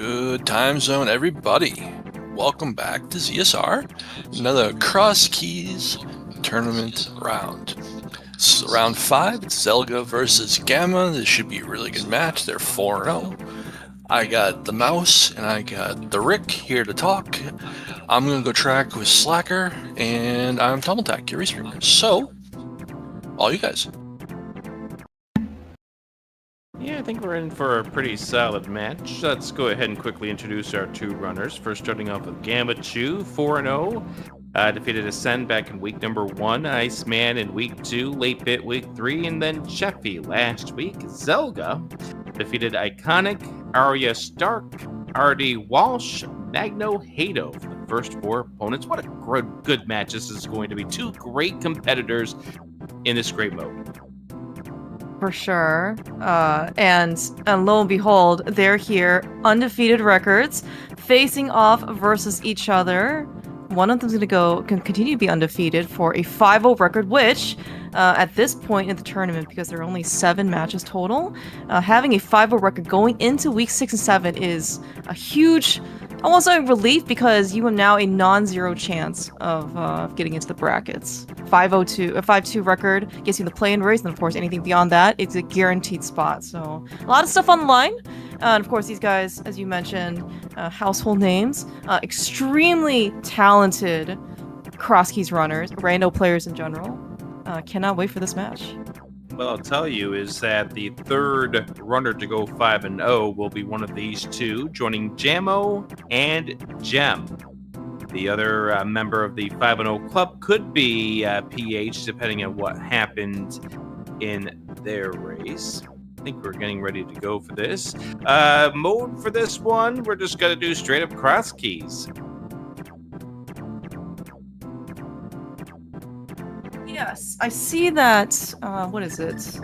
Good time zone, everybody. Welcome back to ZSR, another Crosskeys tournament round. This is round 5, it's Zelda versus Gamma. This should be a really good match. They're 4-0. I got the Mouse and I got the Rick here to talk. I'm going to go track with Slacker, and I'm Tummeltack, your restreamer. So, all you guys. Yeah, I think we're in for a pretty solid match. Let's go ahead and quickly introduce our two runners. First, starting off with Gammachuu, 4-0. Defeated Ascend back in week number 1, Iceman in week 2, Late Bit week 3, and then Cheffy last week. Zelda defeated Iconic, Arya Stark, R.D. Walsh, Magno Hato for the first 4 opponents. What a good match this is going to be. Two great competitors in this great mode. For sure. And lo and behold, they're here, undefeated records, facing off versus each other. One of them's going to continue to be undefeated for a 5-0 record, which at this point in the tournament, because there are only 7 matches total, having a 5-0 record going into week 6 and 7 is a huge, almost a relief, because you have now a non-zero chance of getting into the brackets. 5-2 record gets you the play-in race, and of course anything beyond that, it's a guaranteed spot. So a lot of stuff on the line. And of course, these guys, as you mentioned, household names, extremely talented Crosskeys runners, rando players in general. Cannot wait for this match. Well, I'll tell you is that the third runner to go 5-0 will be one of these two, joining Jammo and Gem. The other member of the 5-0 club could be PH, depending on what happened in their race. I think we're getting ready to go for this. Mode for this one, we're just going to do straight up Crosskeys. Yes, I see that, what is it?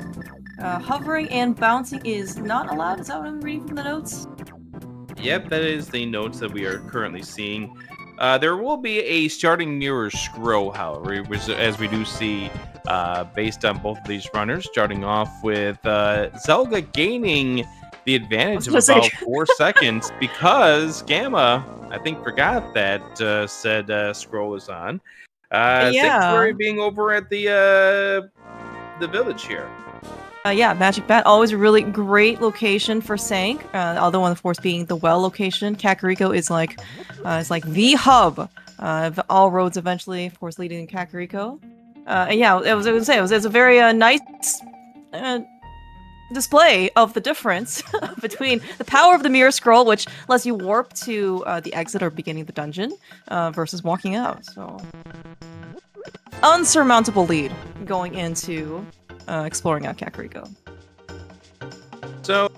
Hovering and bouncing is not allowed? Is that what I'm reading from the notes? Yep, that is the notes that we are currently seeing. There will be a starting mirror scroll, however, as we do see based on both of these runners, starting off with Zelda gaining the advantage of about 4 seconds because Gamma, I think, forgot that said scroll is on. Sanctuary being over at the village here. Yeah, Magic Bat, always a really great location for Sank. Although, of course, being the well location, Kakariko is like the hub of all roads eventually, of course, leading to Kakariko. And yeah, it was a very nice display of the difference between the power of the mirror scroll, which lets you warp to the exit or beginning of the dungeon, versus walking out. So, unsurmountable lead going into exploring out Kakariko. So,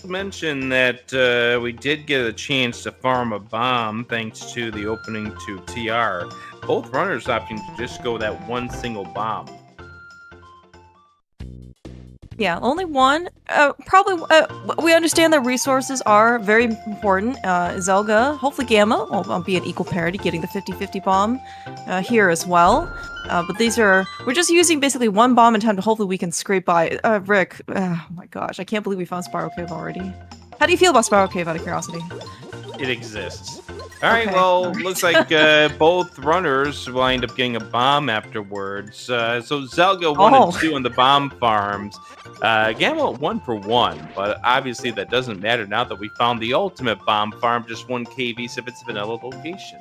mention that we did get a chance to farm a bomb thanks to the opening to TR. Both runners opting to just go that one single bomb. Yeah, only one. Probably, we understand that resources are very important. Zelda, hopefully Gamma, will be at equal parity, getting the 50-50 bomb here as well. But we're just using basically one bomb in time to hopefully we can scrape by. Rick, oh my gosh, I can't believe we found Spiral Cave already. How do you feel about Spiral Cave, out of curiosity? It exists. All right, well, looks like both runners will end up getting a bomb afterwards. So Zelda 1 and 2 on the bomb farms. Gamma 1 for 1, but obviously that doesn't matter now that we found the ultimate bomb farm, just 1 KV if it's a vanilla location.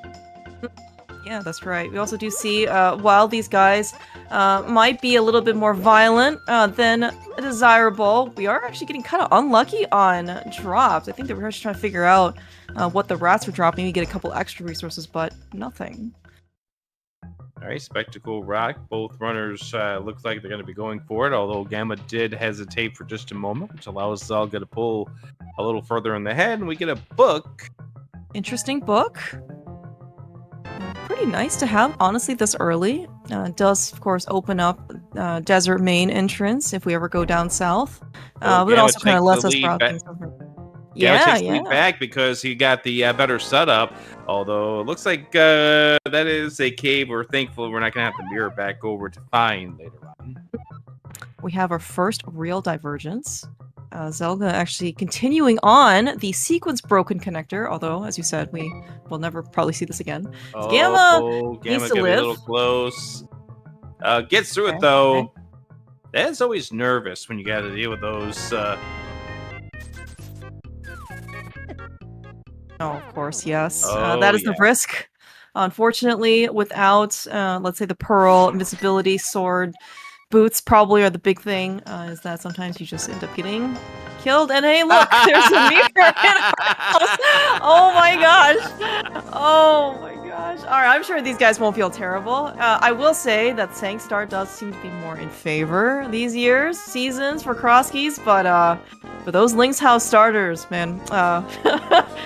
Yeah, that's right. We also do see, while these guys might be a little bit more violent than desirable, we are actually getting kind of unlucky on drops. I think that we're just trying to figure out what the rats were dropping, maybe get a couple extra resources, but nothing. All right, Spectacle Rock. Both runners look like they're going to be going for it, although Gamma did hesitate for just a moment, which allows Zelda to pull a little further in the head, and we get a book. Interesting book. Pretty nice to have, honestly, this early. Does, of course, open up Desert Main entrance if we ever go down south. But it also kind of lets us route things over. Takes the lead back because he got the better setup. Although it looks like that is a cave we're thankful we're not going to have to mirror back over to find later on. We have our first real divergence. Zelda actually continuing on the sequence broken connector, although, as you said, we will never probably see this again. Gamma Gamma needs to getting a live. little close. Gets through Okay, it though. okay. That's always nervous when you got to deal with those. Oh, of course, yes. Oh, That is the yeah. risk. Unfortunately, without, let's say, the pearl, invisibility, sword, boots probably are the big thing, is that sometimes you just end up getting killed. And hey, look, there's a mirror in our house. Oh my gosh. Oh my gosh. All right, I'm sure these guys won't feel terrible. I will say that Sangstar does seem to be more in favor these seasons for Crosskeys, but for those Link's House starters, man,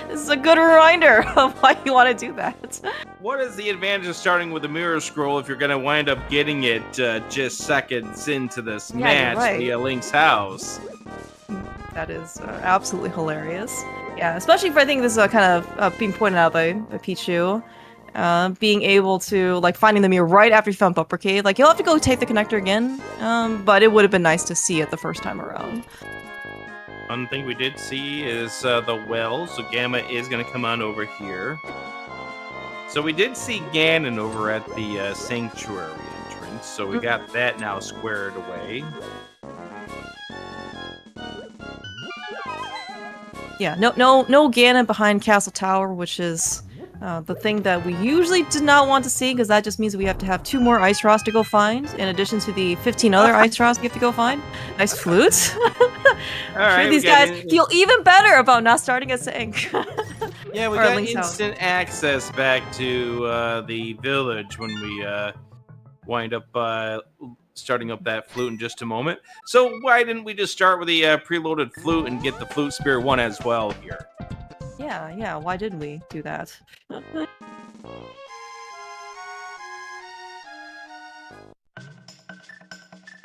this is a good reminder of why you want to do that. What is the advantage of starting with a mirror scroll if you're going to wind up getting it just seconds into this Yeah, match you're right. via Link's House? That is absolutely hilarious. Yeah, especially if I think this is kind of being pointed out by Pichu. Being able to, like, finding the mirror right after you found Bumper Cave. Like, you'll have to go take the connector again, but it would have been nice to see it the first time around. One thing we did see is the well, so Gamma is going to come on over here. So we did see Ganon over at the Sanctuary entrance, so we got that now squared away. Yeah, no Ganon behind Castle Tower, which is the thing that we usually did not want to see, because that just means we have to have 2 more ice rods to go find, in addition to the 15 other ice rods we have to go find. Nice flutes. Alright, these guys feel even better about not starting at Sank. Yeah, we got instant access back to the village when we wind up starting up that flute in just a moment. So why didn't we just start with the preloaded flute and get the flute spear 1 as well here? Yeah, why didn't we do that?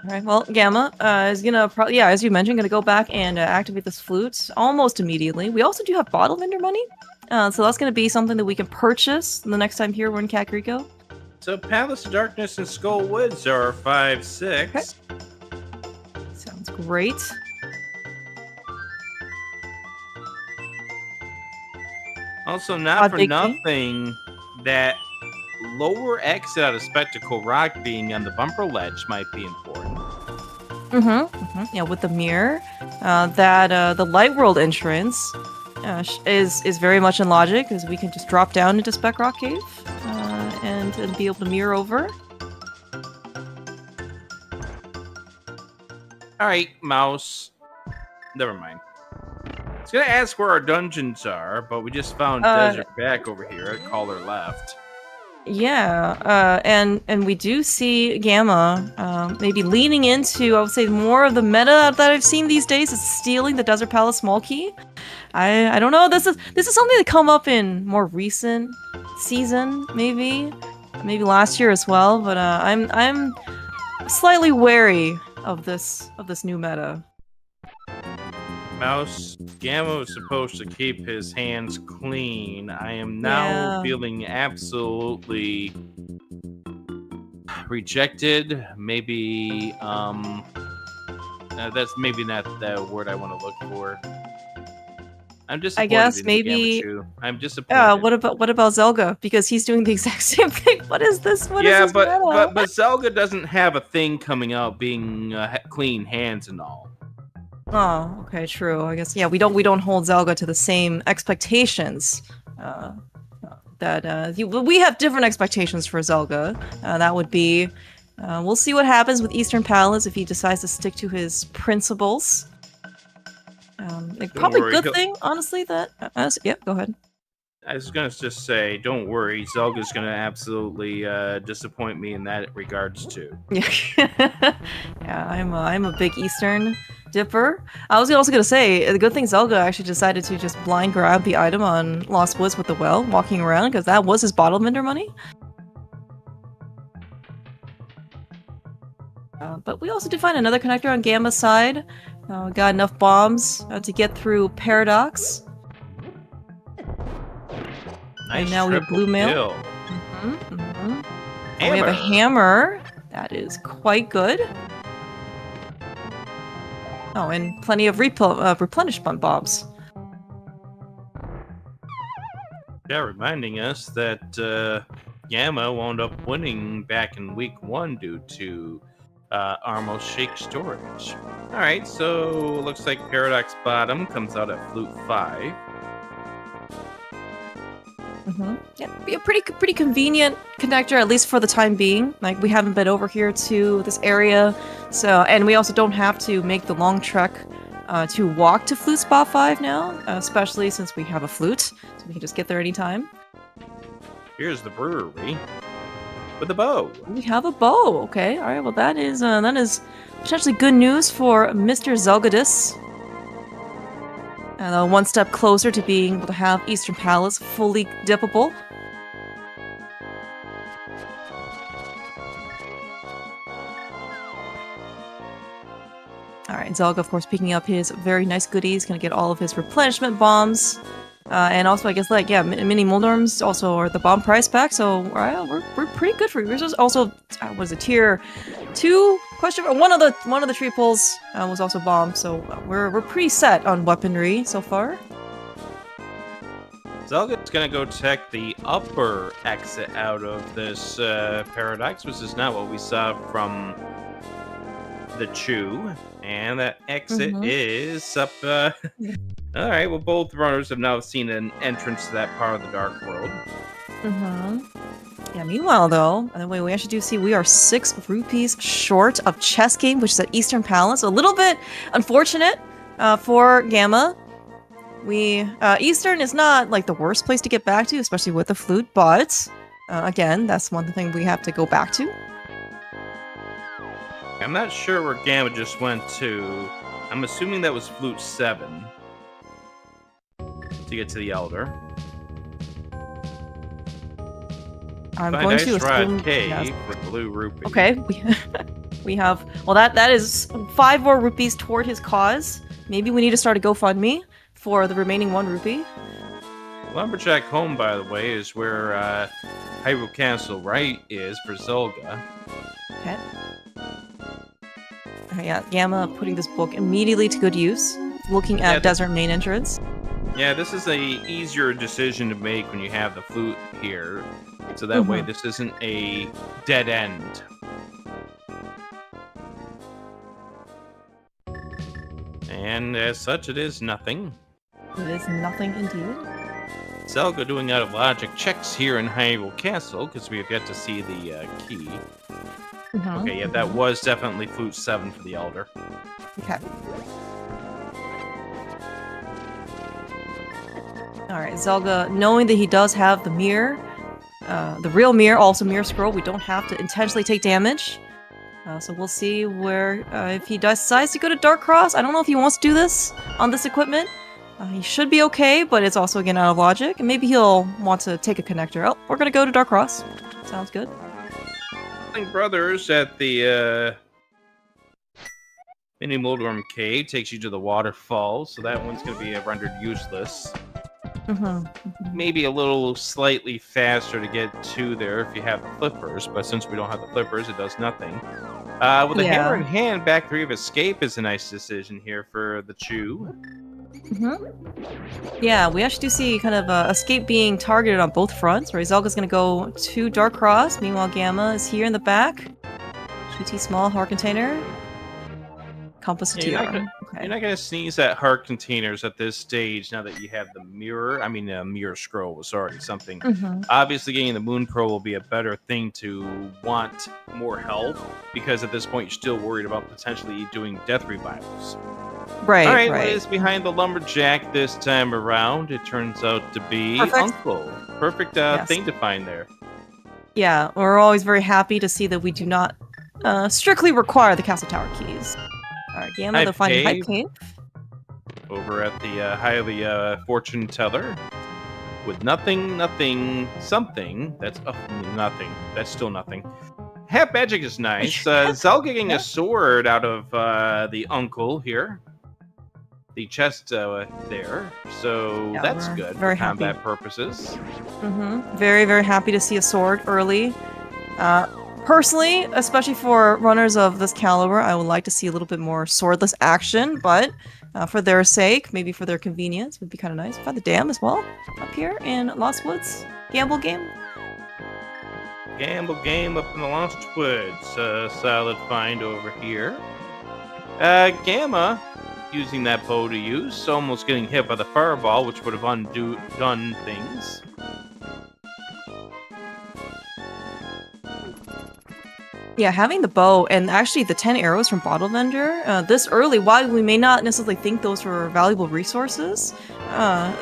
Alright, well, Gamma is gonna as you mentioned, gonna go back and activate this flute almost immediately. We also do have bottle vendor money, so that's gonna be something that we can purchase the next time here we're in Kakariko. So Palace of Darkness and Skull Woods are 5-6. Okay. Sounds great. Also, not for big nothing, that lower exit out of Spectacle Rock being on the bumper ledge might be important. Yeah, with the mirror, the Light World entrance is very much in logic, because we can just drop down into Spec Rock Cave and be able to mirror over. All right, mouse. Never mind. I was gonna ask where our dungeons are, but we just found Desert back over here at Caller Left. Yeah, and we do see Gamma maybe leaning into, I would say, more of the meta that I've seen these days is stealing the Desert Palace small key. I don't know. This is something that come up in more recent season, maybe last year as well. But I'm slightly wary of this new meta. Mouse, Gamma was supposed to keep his hands clean. I am now feeling absolutely rejected. Maybe, that's maybe not the word I want to look for. I'm disappointed. I guess in maybe. Gammachuu. I'm disappointed. What about Zelga? Because he's doing the exact same thing. What is this? What is this but Zelda doesn't have a thing coming out being clean hands and all. Oh, okay, true. I guess we don't hold Zelga to the same expectations. We have different expectations for Zelga. That would be, we'll see what happens with Eastern Palace if he decides to stick to his principles. Probably worry, good thing, honestly. That go ahead. I was gonna just say, don't worry, Zelga's gonna absolutely disappoint me in that regards too. Yeah, I'm a big Eastern dipper. I was also gonna say the good thing Zelga actually decided to just blind grab the item on Lost Woods with the well, walking around, because that was his bottle vendor money. But we also did find another connector on Gamma's side. We got enough bombs to get through Paradox. Nice. And now we have blue mail. And we have a hammer. That is quite good. Oh, and plenty of replenishment bombs. Yeah, reminding us that Gamma wound up winning back in week 1 due to Armo's Shake storage. Alright, so looks like Paradox Bottom comes out at Flute 5. Yeah, be a pretty convenient connector, at least for the time being. Like, we haven't been over here to this area, so, and we also don't have to make the long trek to walk to Flute Spot 5 now, especially since we have a flute, so we can just get there anytime. Here's the brewery with a bow. We have a bow. Okay, all right. Well, that is potentially good news for Mr. Zelgadissan. And one step closer to being able to have Eastern Palace fully dippable. All right, Zelga, of course, picking up his very nice goodies. Gonna get all of his replenishment bombs. And also, I guess, like, yeah, mini Moldorms also are the bomb price pack, so we're pretty good for you. There's also, was it tier 2? One of the triples was also bomb, so we're pretty set on weaponry so far. Zelga's gonna go check the upper exit out of this Paradox, which is not what we saw from the Chew, and that exit is up. All right, well, both runners have now seen an entrance to that part of the Dark World. Yeah, meanwhile, though, by the way, we actually do see we are 6 rupees short of Chess Game, which is at Eastern Palace. A little bit unfortunate for Gamma. Eastern is not, like, the worst place to get back to, especially with the flute, but, again, that's one thing we have to go back to. I'm not sure where Gamma just went to. I'm assuming that was Flute 7 to get to the Elder. I'm Find going Ice to Rod assume Cave with Blue Rupee. Okay, we have, well, that is 5 more rupees toward his cause. Maybe we need to start a GoFundMe for the remaining 1 rupee. Lumberjack Home, by the way, is where Hyrule Castle right is for Zelda. Okay. Yeah, Gamma putting this book immediately to good use. Looking at Desert Main Entrance. Yeah, this is a easier decision to make when you have the flute here. So that way this isn't a dead end. And as such, it is nothing. It is nothing indeed. Zelda doing out of logic checks here in Hyrule Castle, because we have yet to see the key. Okay, yeah, that was definitely Flute 7 for the Elder. Okay. Alright, Zelda, knowing that he does have the mirror, the real mirror, also mirror scroll, we don't have to intentionally take damage. So we'll see where, if he decides to go to Dark Cross. I don't know if he wants to do this on this equipment. He should be okay, but it's also, again, out of logic. And maybe he'll want to take a connector. Oh, we're gonna go to Dark Cross. Sounds good. Brothers at the Mini Moldorm Cave takes you to the waterfall, so that one's going to be rendered useless. Maybe a little slightly faster to get to there if you have the flippers, but since we don't have the flippers, it does nothing. With a hammer in hand, back 3 of Escape is a nice decision here for the Chew. Yeah, we actually do see kind of Escape being targeted on both fronts, where Zelga's gonna go to Dark Cross, meanwhile Gamma is here in the back. GT Small, Heart Container. Compass TR. You're not going to sneeze at heart containers at this stage now that you have the mirror. I mean, mirror scroll was already something. Obviously, getting the Moon Pearl will be a better thing to want more help, because at this point you're still worried about potentially doing death revivals. Right, All right, right. what is behind the lumberjack this time around? It turns out to be Uncle. Perfect thing to find there. Yeah, we're always very happy to see that we do not strictly require the Castle Tower keys. Alright, Gamma, they'll find Hype Cave. Over at the highly fortune teller. With nothing, something. That's nothing. That's still nothing. Half magic is nice. Zelga getting a sword out of the uncle here. The chest there. So that's good for combat purposes. Very, very happy to see a sword early. Personally, especially for runners of this caliber, I would like to see a little bit more swordless action, but for their sake, maybe for their convenience, would be kind of nice. By the dam as well, up here in Lost Woods. Gamble game. Gamble game up in the Lost Woods. Solid find over here. Gamma, using that bow to use, almost getting hit by the fireball, which would have done things. Yeah, having the bow and actually the 10 arrows from Bottle Vendor this early, while we may not necessarily think those were valuable resources,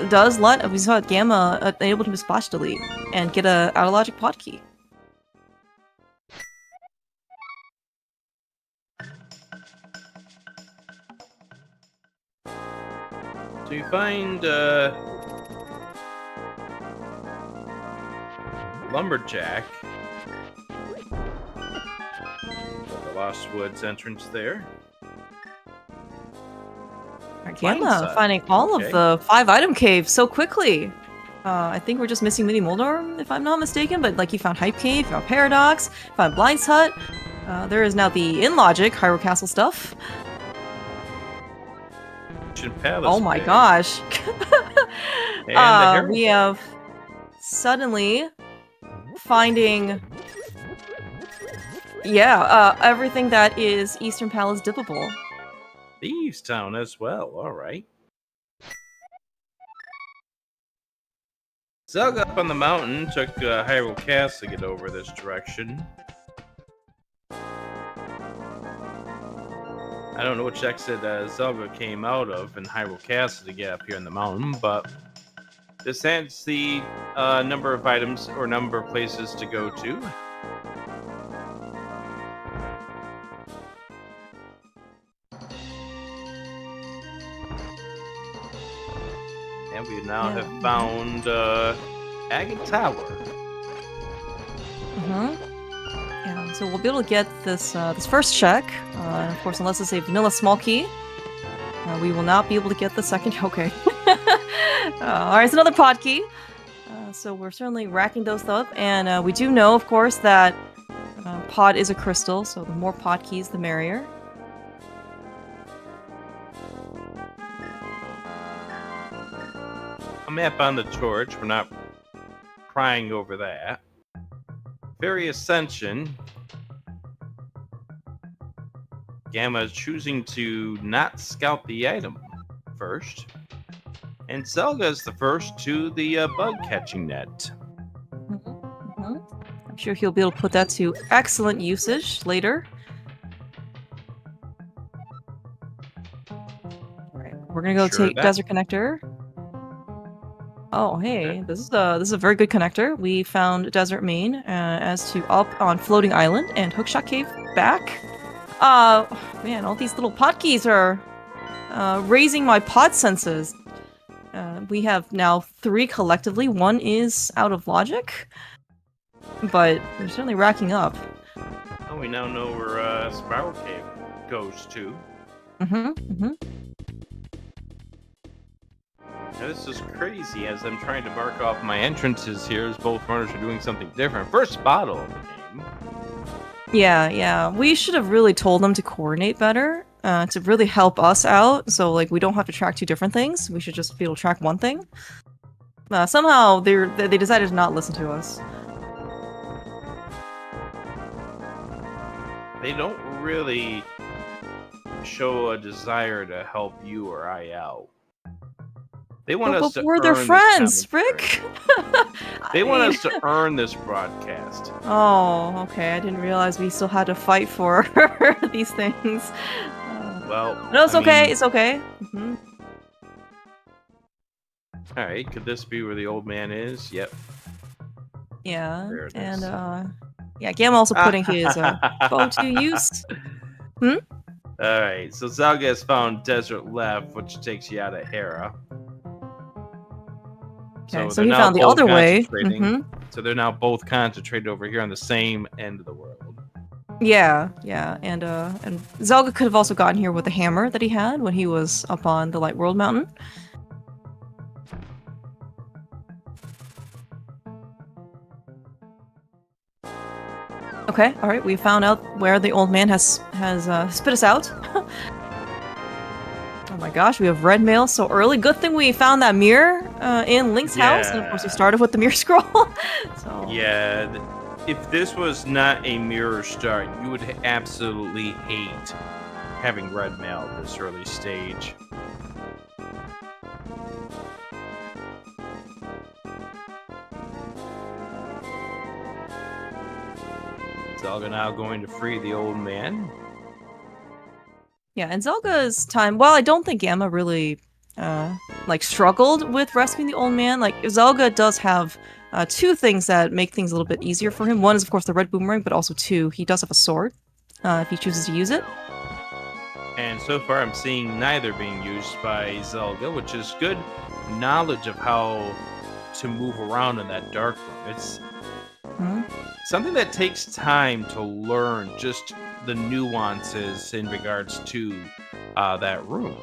does let, we saw Gamma able to splash delete and get a Out of Logic pod key. So you find Lumberjack. The Lost Woods entrance there. Gamma finding all of the 5 item caves so quickly. I think we're just missing Mini Moldor, if I'm not mistaken, but like you found Hype Cave, found Paradox, found Blind's Hut. There is now the In Logic Hyrule Castle stuff. Palace oh my Bay. Gosh. And we have suddenly finding everything that is Eastern Palace dippable. Thieves Town as well, alright. Zelda up on the mountain took Hyrule Castle to get over this direction. I don't know which exit Zelda came out of in Hyrule Castle to get up here in the mountain, but this adds the number of items or number of places to go to. And we now have found Agate Tower. Yeah, so we'll be able to get this this first check, and of course, unless it's a vanilla small key, we will not be able to get the second. Okay. Alright, it's another pod key. So we're certainly racking those up, and we do know, of course, that pod is a crystal, so the more pod keys, the merrier. A map on the torch, we're not crying over that. Fairy Ascension. Gamma is choosing to not scout the item first. And Zelda is the first to the bug catching net. I'm sure he'll be able to put that to excellent usage later. Alright, we're gonna go take Desert Connector. Oh, hey, this is a very good connector. We found Desert Main as to up on Floating Island and Hookshot Cave back. Man, all these little potkeys are raising my pod senses. We have now 3 collectively. 1 is out of logic, but they're certainly racking up. Oh, we now know where Spiral Cave goes to. Now, this is crazy as I'm trying to mark off my entrances here as both runners are doing something different. First bottle of the game. Yeah. We should have really told them to coordinate better to really help us out. So, like, we don't have to track 2 different things. We should just be able to track 1 thing. Somehow, they decided to not listen to us. They don't really show a desire to help you or I out. They want us to we're earn their friends, this Rick. They want us to earn this broadcast. Oh, okay. I didn't realize we still had to fight for these things. Well, no, it's okay. It's okay. All right. Could this be where the old man is? Yep. Yeah. There it and is. Gam also putting his bow to use. All right. So Zelda has found Desert Left, which takes you out of Hera. Okay, so he found the other way. So they're now both concentrated over here on the same end of the world. Yeah, and Zelda could have also gotten here with the hammer that he had when he was up on the Light World Mountain. Okay, all right. We found out where the old man has spit us out. Oh my gosh, we have red mail so early. Good thing we found that mirror in Link's house, and of course we started with the mirror scroll. So Yeah, if this was not a mirror start, you would absolutely hate having red mail at this early stage. Zelda now going to free the old man. yeah, and Zelga's time. Well, I don't think Gamma really like struggled with rescuing the old man. Like Zelga does have two things that make things a little bit easier for him. One is of course the red boomerang, but also two, he does have a sword if he chooses to use it. And so far I'm seeing neither being used by Zelda, which is good knowledge of how to move around in that dark room. It's something that takes time to learn, just the nuances in regards to that room.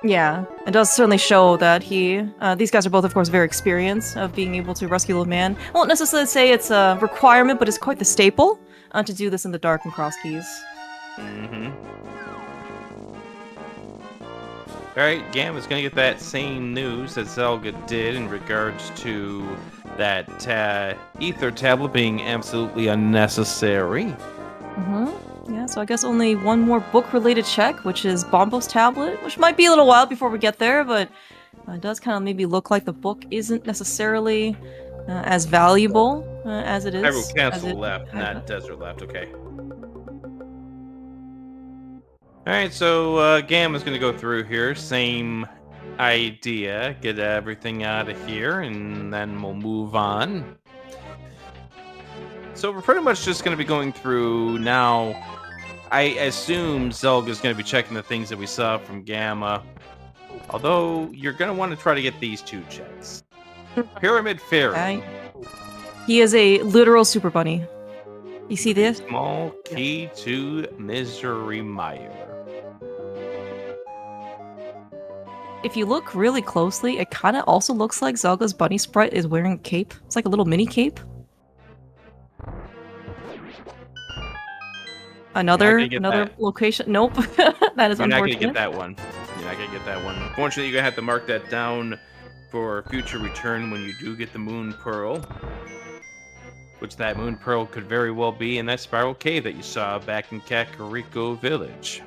Yeah, it does certainly show that these guys are both, of course, very experienced of being able to rescue the old man. I won't necessarily say it's a requirement, but it's quite the staple to do this in the dark and Crosskeys. Alright, Gamma's gonna get that same news that Zelda did in regards to that ether tablet being absolutely unnecessary. Yeah, so I guess only one more book-related check, which is Bombo's tablet, which might be a little while before we get there, but it does kind of maybe look like the book isn't necessarily as valuable as it is. Hyrule Castle left, not Desert left, okay. Alright, so Gamma's gonna go through here, same idea, get everything out of here, and then we'll move on. So we're pretty much just gonna be going through now. I assume Zelga's gonna be checking the things that we saw from Gamma, although you're gonna want to try to get these two checks. Pyramid Fairy. He is a literal super bunny. You see this? Small key to Misery Mire. If you look really closely, it kind of also looks like Zelga's bunny sprite is wearing a cape. It's like a little mini cape. Another location. Nope. That is unfortunate. You're not gonna get that one. You're not gonna get that one. Unfortunately, you're gonna have to mark that down for future return when you do get the Moon Pearl. Which that Moon Pearl could very well be in that Spiral Cave that you saw back in Kakariko Village.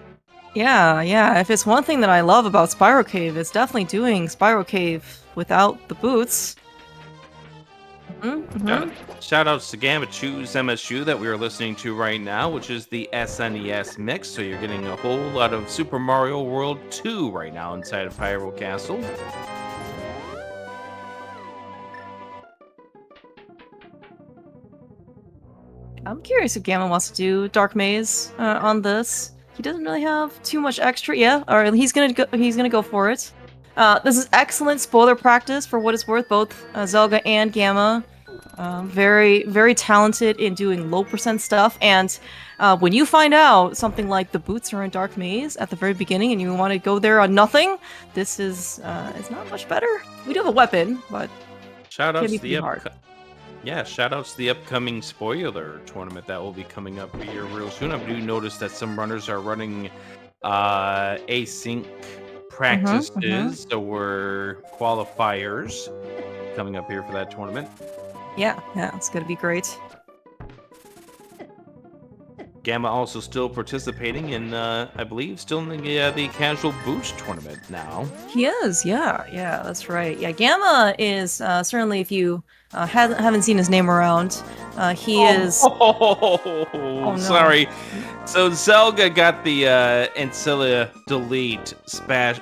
Yeah. If it's one thing that I love about Spiral Cave, it's definitely doing Spiral Cave without the boots. Shout outs to Gammachoo's MSU that we are listening to right now, which is the SNES mix. So you're getting a whole lot of Super Mario World 2 right now inside of Hyrule Castle. I'm curious if Gamma wants to do Dark Maze on this. He doesn't really have too much extra, or he's gonna go for it. This is excellent spoiler practice for what it's worth. Both Zelga and Gamma, very, very talented in doing low percent stuff. And when you find out something like the boots are in Dark Maze at the very beginning, and you want to go there on nothing, this is not much better. We do have a weapon, but shout outs to the hard. Shout outs to the upcoming spoiler tournament that will be coming up here real soon. I do notice that some runners are running async practices, so we're qualifiers coming up here for that tournament. Yeah, it's gonna be great. Gamma also still participating in, I believe, still in the casual boost tournament now. He is, yeah, that's right. Yeah, Gamma is certainly, if you haven't seen his name around, he is. Oh, no. Sorry. So Zelda got the Ancilla delete splash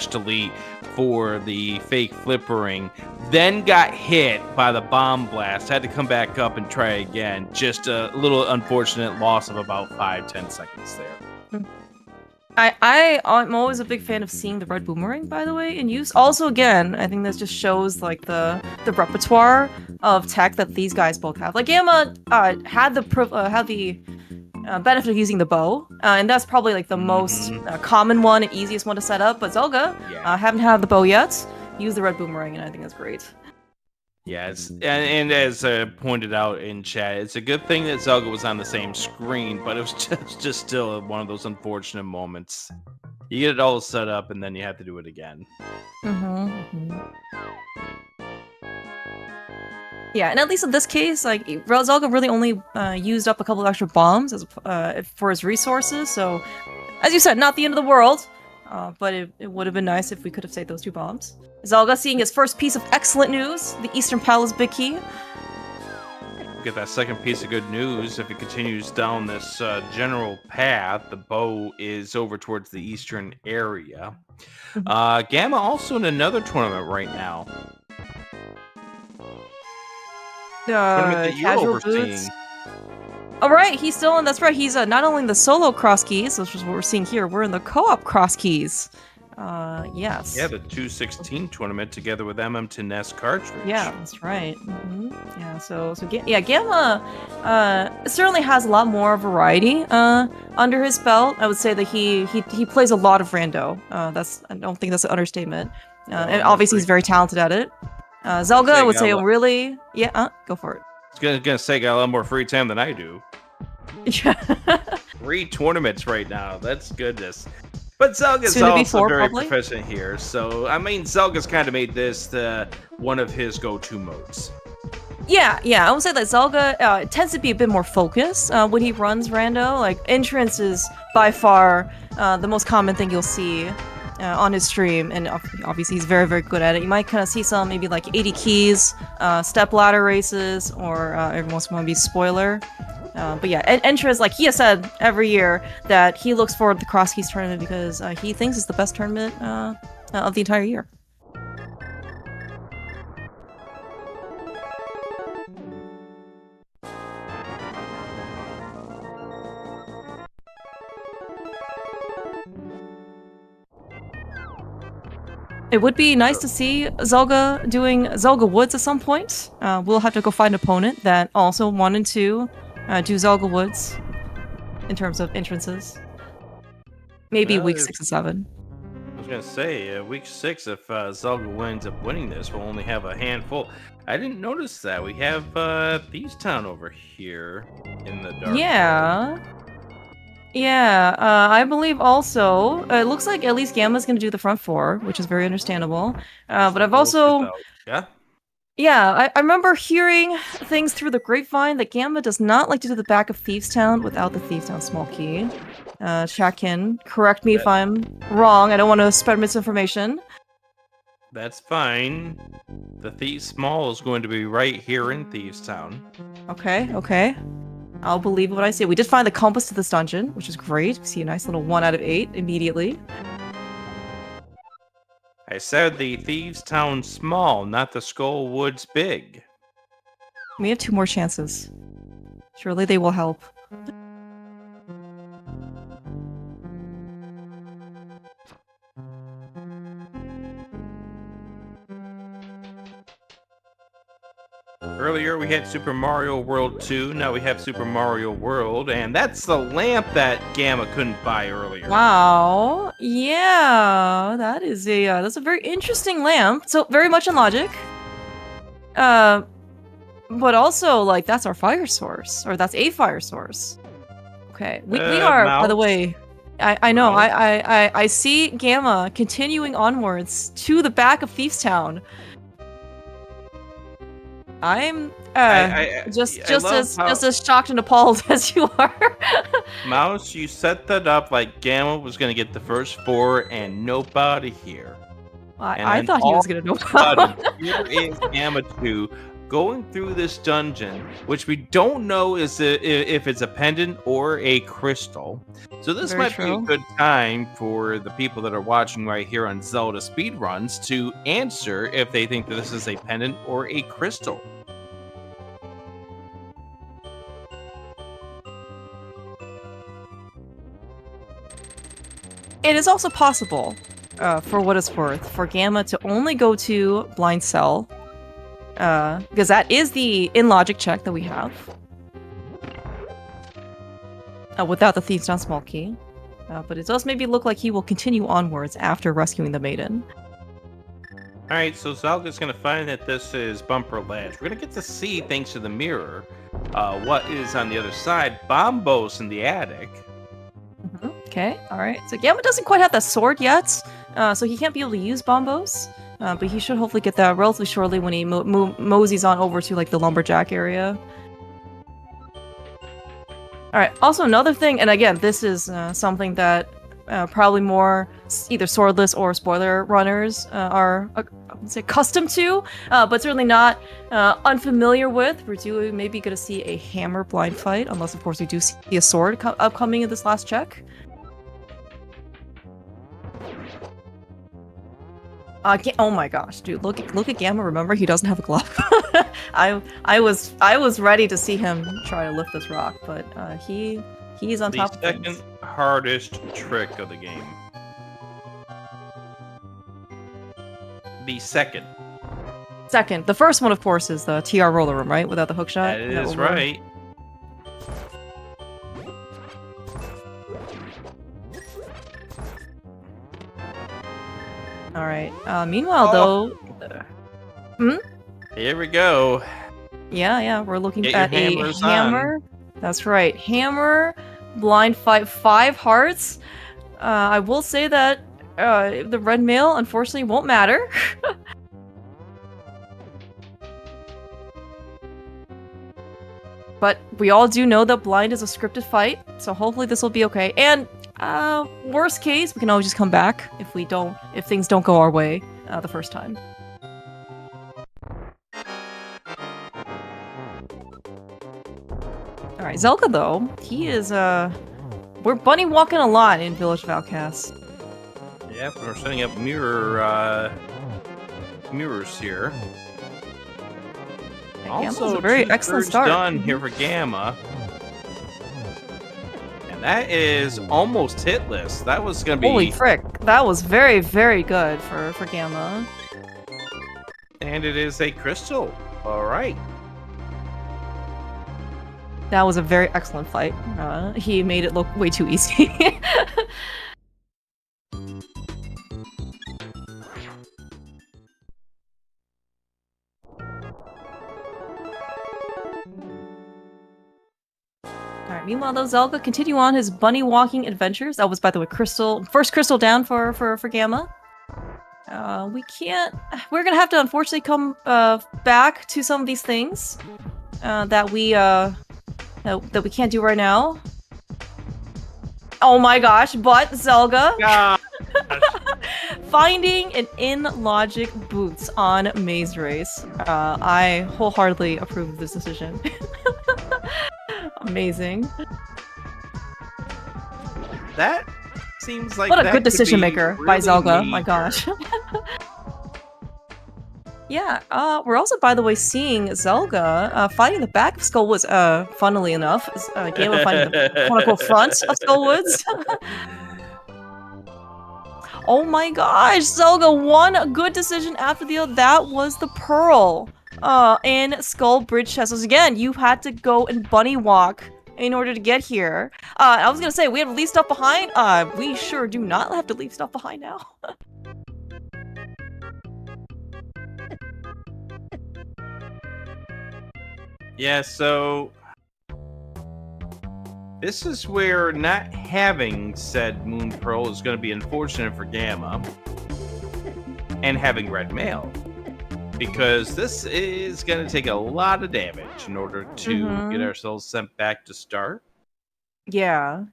delete for the fake flippering, then got hit by the bomb blast, had to come back up and try again. Just a little unfortunate loss of about 5-10 seconds there. I'm always a big fan of seeing the red boomerang, by the way, in use. Also, again, I think this just shows like the repertoire of tech that these guys both have. Like Gamma had the benefit of using the bow, and that's probably like the most common one and easiest one to set up. But Zelga haven't had the bow yet. Use the red boomerang, and I think that's great. Yeah, and as pointed out in chat, it's a good thing that Zelda was on the same screen, but it was just still one of those unfortunate moments. You get it all set up, and then you have to do it again. Yeah, and at least in this case, like Zelda really only used up a couple of extra bombs for his resources. So, as you said, not the end of the world, but it would have been nice if we could have saved those 2 bombs. Zelda seeing his first piece of excellent news: the Eastern Palace Big Key. Get that second piece of good news. If it continues down this general path, the bow is over towards the eastern area. Gamma also in another tournament right now. Tournament that you're overseeing. All right, he's still in. That's right. He's not only in the solo Crosskeys, which is what we're seeing here. We're in the co-op Crosskeys. Yes. Yeah, the 216 tournament together with to Ness cartridge. Yeah, that's right. Yeah, Gamma certainly has a lot more variety under his belt. I would say that he plays a lot of rando. I don't think that's an understatement. And obviously he's very talented at it. Zelda, I would say, really... Yeah, go for it. I was gonna say, got a lot more free time than I do. Yeah. 3 tournaments right now. That's goodness. But Zelga's Soon to be also 4, very probably? proficient here. So, I mean, Zelga's kind of made this one of his go-to modes. Yeah, I would say that Zelda tends to be a bit more focused when he runs rando. Like, entrance is by far the most common thing you'll see on his stream, and obviously he's very, very good at it. You might kind of see some maybe like 80 keys, step ladder races, or every once in a while be spoiler. But yeah, entrance, like he has said every year that he looks forward to the Crosskeys tournament because he thinks it's the best tournament of the entire year. It would be nice to see Zelda doing Zelda Woods at some point. We'll have to go find an opponent that also wanted to do Zelda Woods in terms of entrances. Maybe week 6 and 7. I was gonna say, week 6, if Zelda winds up winning this, we'll only have a handful. I didn't notice that. We have Thieves Town over here in the dark. Yeah, I believe also, it looks like at least Gamma's gonna do the front 4, which is very understandable. But I've also... Yeah, I remember hearing things through the grapevine that Gamma does not like to do the back of Thieves Town without the Thieves Town small key. Shakin, correct me if I'm wrong. I don't want to spread misinformation. That's fine. The Thieves Small is going to be right here in Thieves Town. Okay. I'll believe what I say. We did find the compass to this dungeon, which is great. We see a nice little 1 out of 8 immediately. I said the Thieves Town Small, not the Skull Woods Big. We have 2 more chances. Surely they will help. Earlier we had Super Mario World 2, now we have Super Mario World, and that's the lamp that Gamma couldn't buy earlier. Wow. Yeah, that's a very interesting lamp. So very much in logic. But also like that's our fire source, or that's a fire source. Okay, we are, by the way. I know. I see Gamma continuing onwards to the back of Thieves Town. I'm just as shocked and appalled as you are. Mouse, you set that up like Gamma was gonna get the first 4 and nobody here. I thought he was gonna know about it. Here is Gammachuu going through this dungeon, which we don't know if it's a pendant or a crystal. So this might be a good time for the people that are watching right here on Zelda Speedruns to answer if they think that this is a pendant or a crystal. It is also possible, for what it's worth, for Gamma to only go to Blind Cell, because that is the in-logic check that we have. Without the Thieves Town small key. But it does maybe look like he will continue onwards after rescuing the maiden. Alright, so Zelga's gonna find that this is Bumper Ledge. We're gonna get to see, thanks to the mirror, what is on the other side. Bombos in the attic. Okay, alright. So Gamma doesn't quite have that sword yet, so he can't be able to use bombos. But he should hopefully get that relatively shortly when he moseys on over to like the lumberjack area. Alright, also another thing, and again, this is something that probably more either swordless or spoiler runners are accustomed to, but certainly not unfamiliar with. We're maybe going to see a hammer blind fight, unless of course we do see a sword upcoming in this last check. Oh my gosh, dude! Look at Gamma. Remember, he doesn't have a glove. I was ready to see him try to lift this rock, but he's on top of things. The second hardest trick of the game. The second. The first one, of course, is the TR roller room, right? Without the hook shot. That is right. All right. Meanwhile, though. Here we go. Yeah. We're looking Get at your a hammers hammer. That's right. Hammer, blind fight, 5 hearts. I will say that the red mail, unfortunately, won't matter. But we all do know that blind is a scripted fight, so hopefully this will be okay. And worst case, we can always just come back if things don't go our way the first time. All right, Zelda though, he is we're bunny walking a lot in Village of Outcasts. Yep, we're setting up mirrors here. Also, a very excellent start. Done here for Gamma. And that is almost hitless. That was going to be... Holy frick. That was very, very good for Gamma. And it is a crystal. All right. That was a very excellent fight. He made it look way too easy. Alright, meanwhile though, Zelda continue on his bunny walking adventures. That was, by the way, first crystal down for Gamma. We're gonna have to unfortunately come back to some of these things that we can't do right now. Oh my gosh, but Zelda finding an in-logic boots on Maze Race. I wholeheartedly approve of this decision. Amazing. That seems like what a good decision maker by Zelda. major. My gosh. Yeah, we're also, by the way, seeing Zelda fighting the back of Skullwoods, funnily enough. Gamma fighting the quote-unquote front of Skullwoods. Oh my gosh, Zelda, one good decision after the other. That was the Pearl in Skull Bridge Chest. So again, you had to go and bunny walk in order to get here. I was gonna say, we have to leave stuff behind. We sure do not have to leave stuff behind now. Yeah, so this is where not having said Moon Pearl is going to be unfortunate for Gamma, and having red mail, because this is going to take a lot of damage in order to get ourselves sent back to start. Yeah.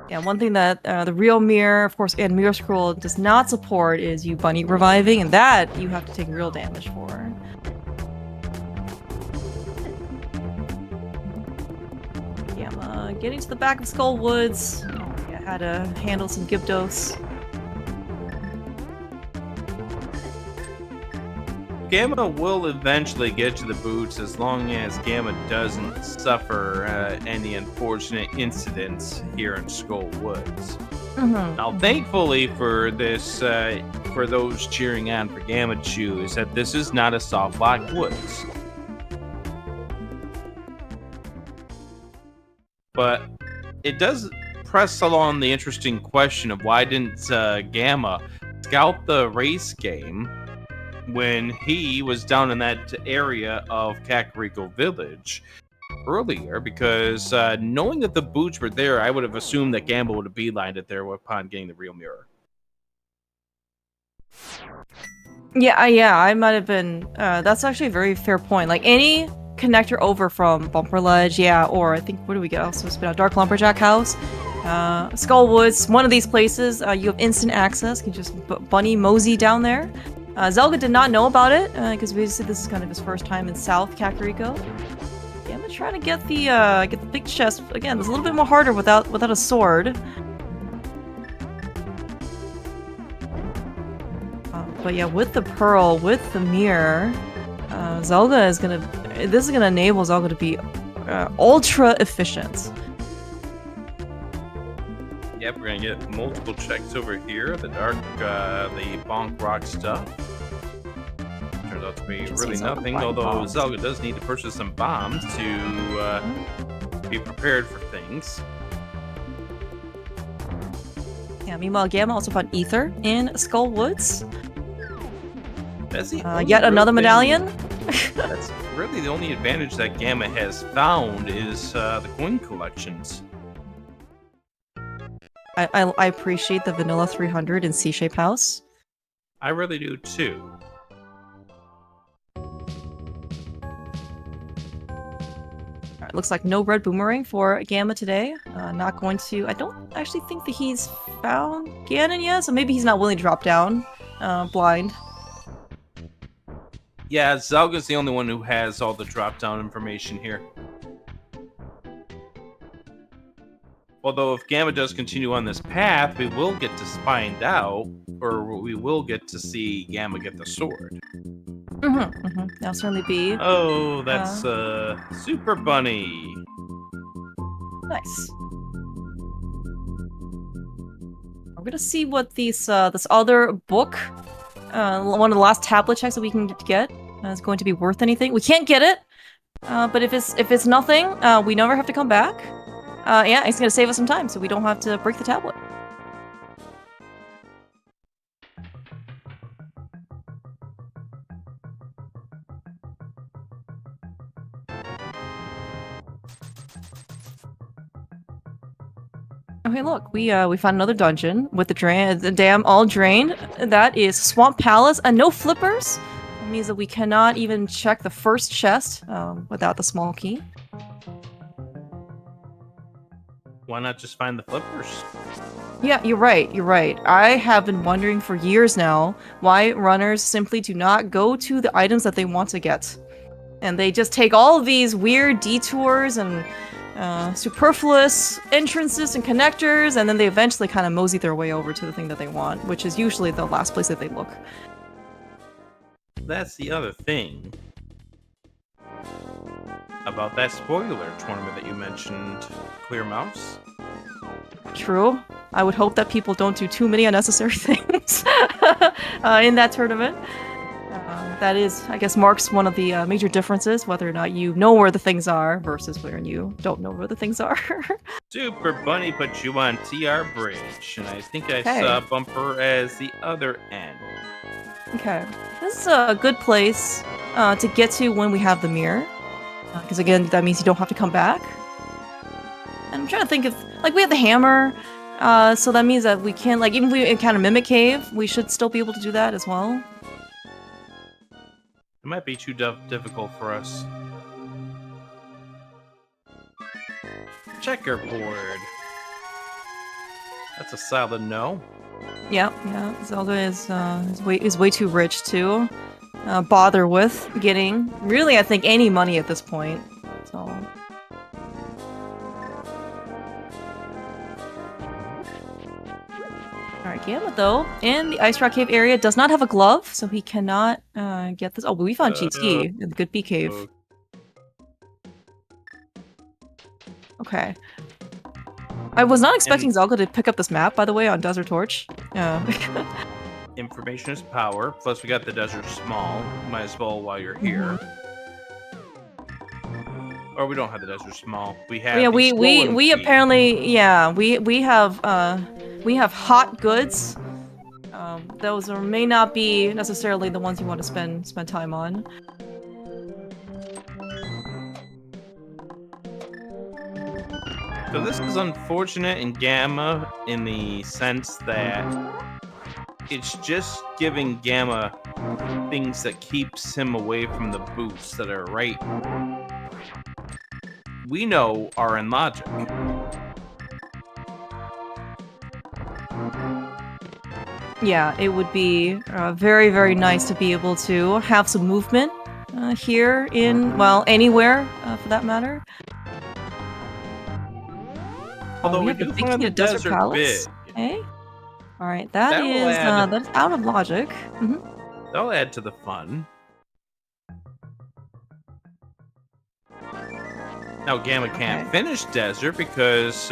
One thing that the real mirror, of course, and Mirror Scroll does not support is you bunny reviving, and that you have to take real damage for. Gamma getting to the back of Skullwoods. Yeah, had to handle some Gyptos. Gamma will eventually get to the boots as long as Gamma doesn't suffer any unfortunate incidents here in Skull Woods. Now, thankfully for this, for those cheering on for Gammachuu, is that this is not a soft lock woods. But it does press along the interesting question of why didn't Gamma scout the race game when he was down in that area of Kakariko Village earlier, because knowing that the boots were there, I would have assumed that Gamble would have beelined it there upon getting the real mirror. Yeah, I might have been. That's actually a very fair point. Like any connector over from Bumper Ledge, yeah, or I think, what do we get? Also, spin out Dark Lumberjack House, Skullwoods, one of these places, you have instant access. You can just bunny mosey down there. Zelga did not know about it, because basically this is kind of his first time in South Kakariko. Yeah, I'm gonna try to get the big chest. Again, it's a little bit more harder without a sword. But yeah, with the pearl, with the mirror, Zelda is gonna. This is gonna enable Zelda to be ultra efficient. Yep, we're gonna get multiple checks over here. The dark, the bonk rock stuff. Turns out to be really nothing, although Zelda does need to purchase some bombs to be prepared for things. Yeah, meanwhile, Gamma also found Ether in Skullwoods. That's the yet another medallion. That's really the only advantage that Gamma has found is the coin collections. I appreciate the Vanilla 300 in C-Shape House. I really do too. Alright, looks like no red boomerang for Gamma today. Not going to. I don't actually think that he's found Ganon yet, so maybe he's not willing to drop down blind. Yeah, Zelga's the only one who has all the drop-down information here. Although if Gamma does continue on this path, we will get to find out, or we will get to see Gamma get the sword. That'll certainly be. Oh, that's Super Bunny. Nice. We're gonna see what this other book, one of the last tablet checks that we can get, is going to be worth anything. We can't get it, but if it's nothing, we never have to come back. Yeah, it's gonna save us some time, so we don't have to break the tablet. Okay, look, we found another dungeon with the dam all drained. That is Swamp Palace, and no flippers. That means that we cannot even check the first chest without the small key. Why not just find the flippers? Yeah, you're right. I have been wondering for years now why runners simply do not go to the items that they want to get. And they just take all of these weird detours and superfluous entrances and connectors, and then they eventually kind of mosey their way over to the thing that they want, which is usually the last place that they look. That's the other thing about that spoiler tournament that you mentioned, Clear Mouse. True. I would hope that people don't do too many unnecessary things in that tournament. That is, I guess, marks one of the major differences, whether or not you know where the things are versus where you don't know where the things are. Super Bunny put you on TR Bridge, and I think I saw Bumper as the other end. Okay. This is a good place to get to when we have the mirror. Because again, that means you don't have to come back. And I'm trying to think of, like, we have the hammer, so that means that we can, like, even if we encounter Mimic Cave, we should still be able to do that as well. It might be too difficult for us. Checkerboard. That's a solid no. Yeah. Zelda is way too rich to bother with getting, really, I think, any money at this point. So. Alright, Gamma, though, in the Ice Rock Cave area, does not have a glove, so he cannot get this. Oh, but we found GT in the Good Bee Cave. Okay. I was not expecting Zelda to pick up this map, by the way, on Desert Torch. Information is power, plus we got the Desert Small. Might as well while you're here. Or we don't have the Desert Small. We have we apparently, yeah, we have hot goods those may not be necessarily the ones you want to spend time on. So this is unfortunate in Gamma in the sense that it's just giving Gamma things that keeps him away from the boots that are right we know are in logic. Yeah, it would be very, very nice to be able to have some movement here in, well, anywhere for that matter. Although we have do the find the desert palace. big. Okay. All right, that's out of logic. That'll add to the fun. Now Gamma can't finish desert because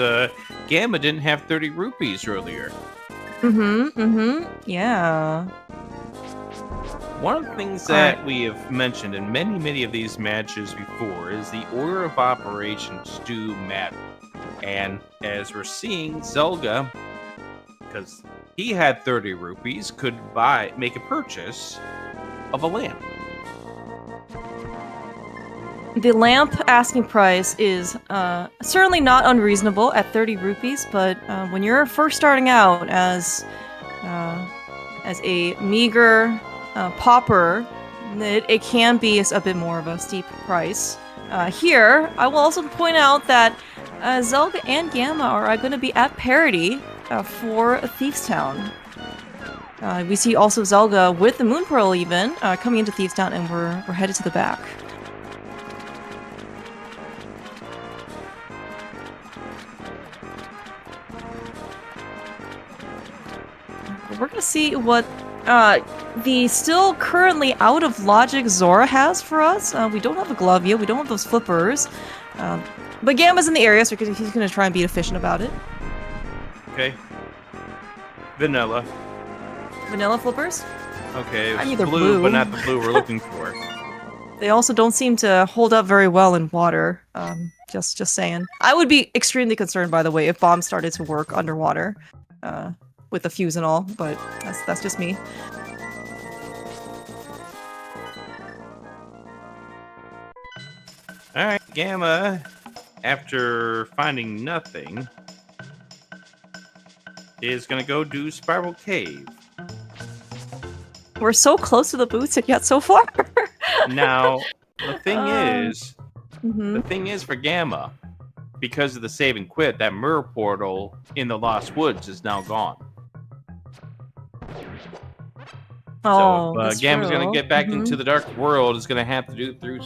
Gamma didn't have 30 rupees earlier. Yeah. One of the things that we have mentioned in many of these matches before is the order of operations do matter. And as we're seeing, Zelda, because he had 30 rupees, could make a purchase of a lamp. The lamp asking price is certainly not unreasonable at 30 rupees, but when you're first starting out as a meager pauper, it can be a bit more of a steep price. Here, I will also point out that Zelda and Gamma are going to be at parity for Thieves Town. We see also Zelda with the Moon Pearl even coming into Thieves Town, and we're headed to the back. We're gonna see what the still currently out of logic Zora has for us. We don't have a glove yet. We don't have those flippers. But Gamma's in the area, so he's gonna try and be efficient about it. Okay. Vanilla. Vanilla flippers? Okay, I need blue, but not the blue we're looking for. They also don't seem to hold up very well in water. Just saying. I would be extremely concerned, by the way, if bombs started to work underwater. With the fuse and all, but that's just me. Alright, Gamma, after finding nothing, is gonna go do Spiral Cave. We're so close to the boots and yet so far. Now, the thing is for Gamma, because of the save and quit, that mirror portal in the Lost Woods is now gone. Oh, so Gamma's gonna get back into the dark world, is gonna have to do it through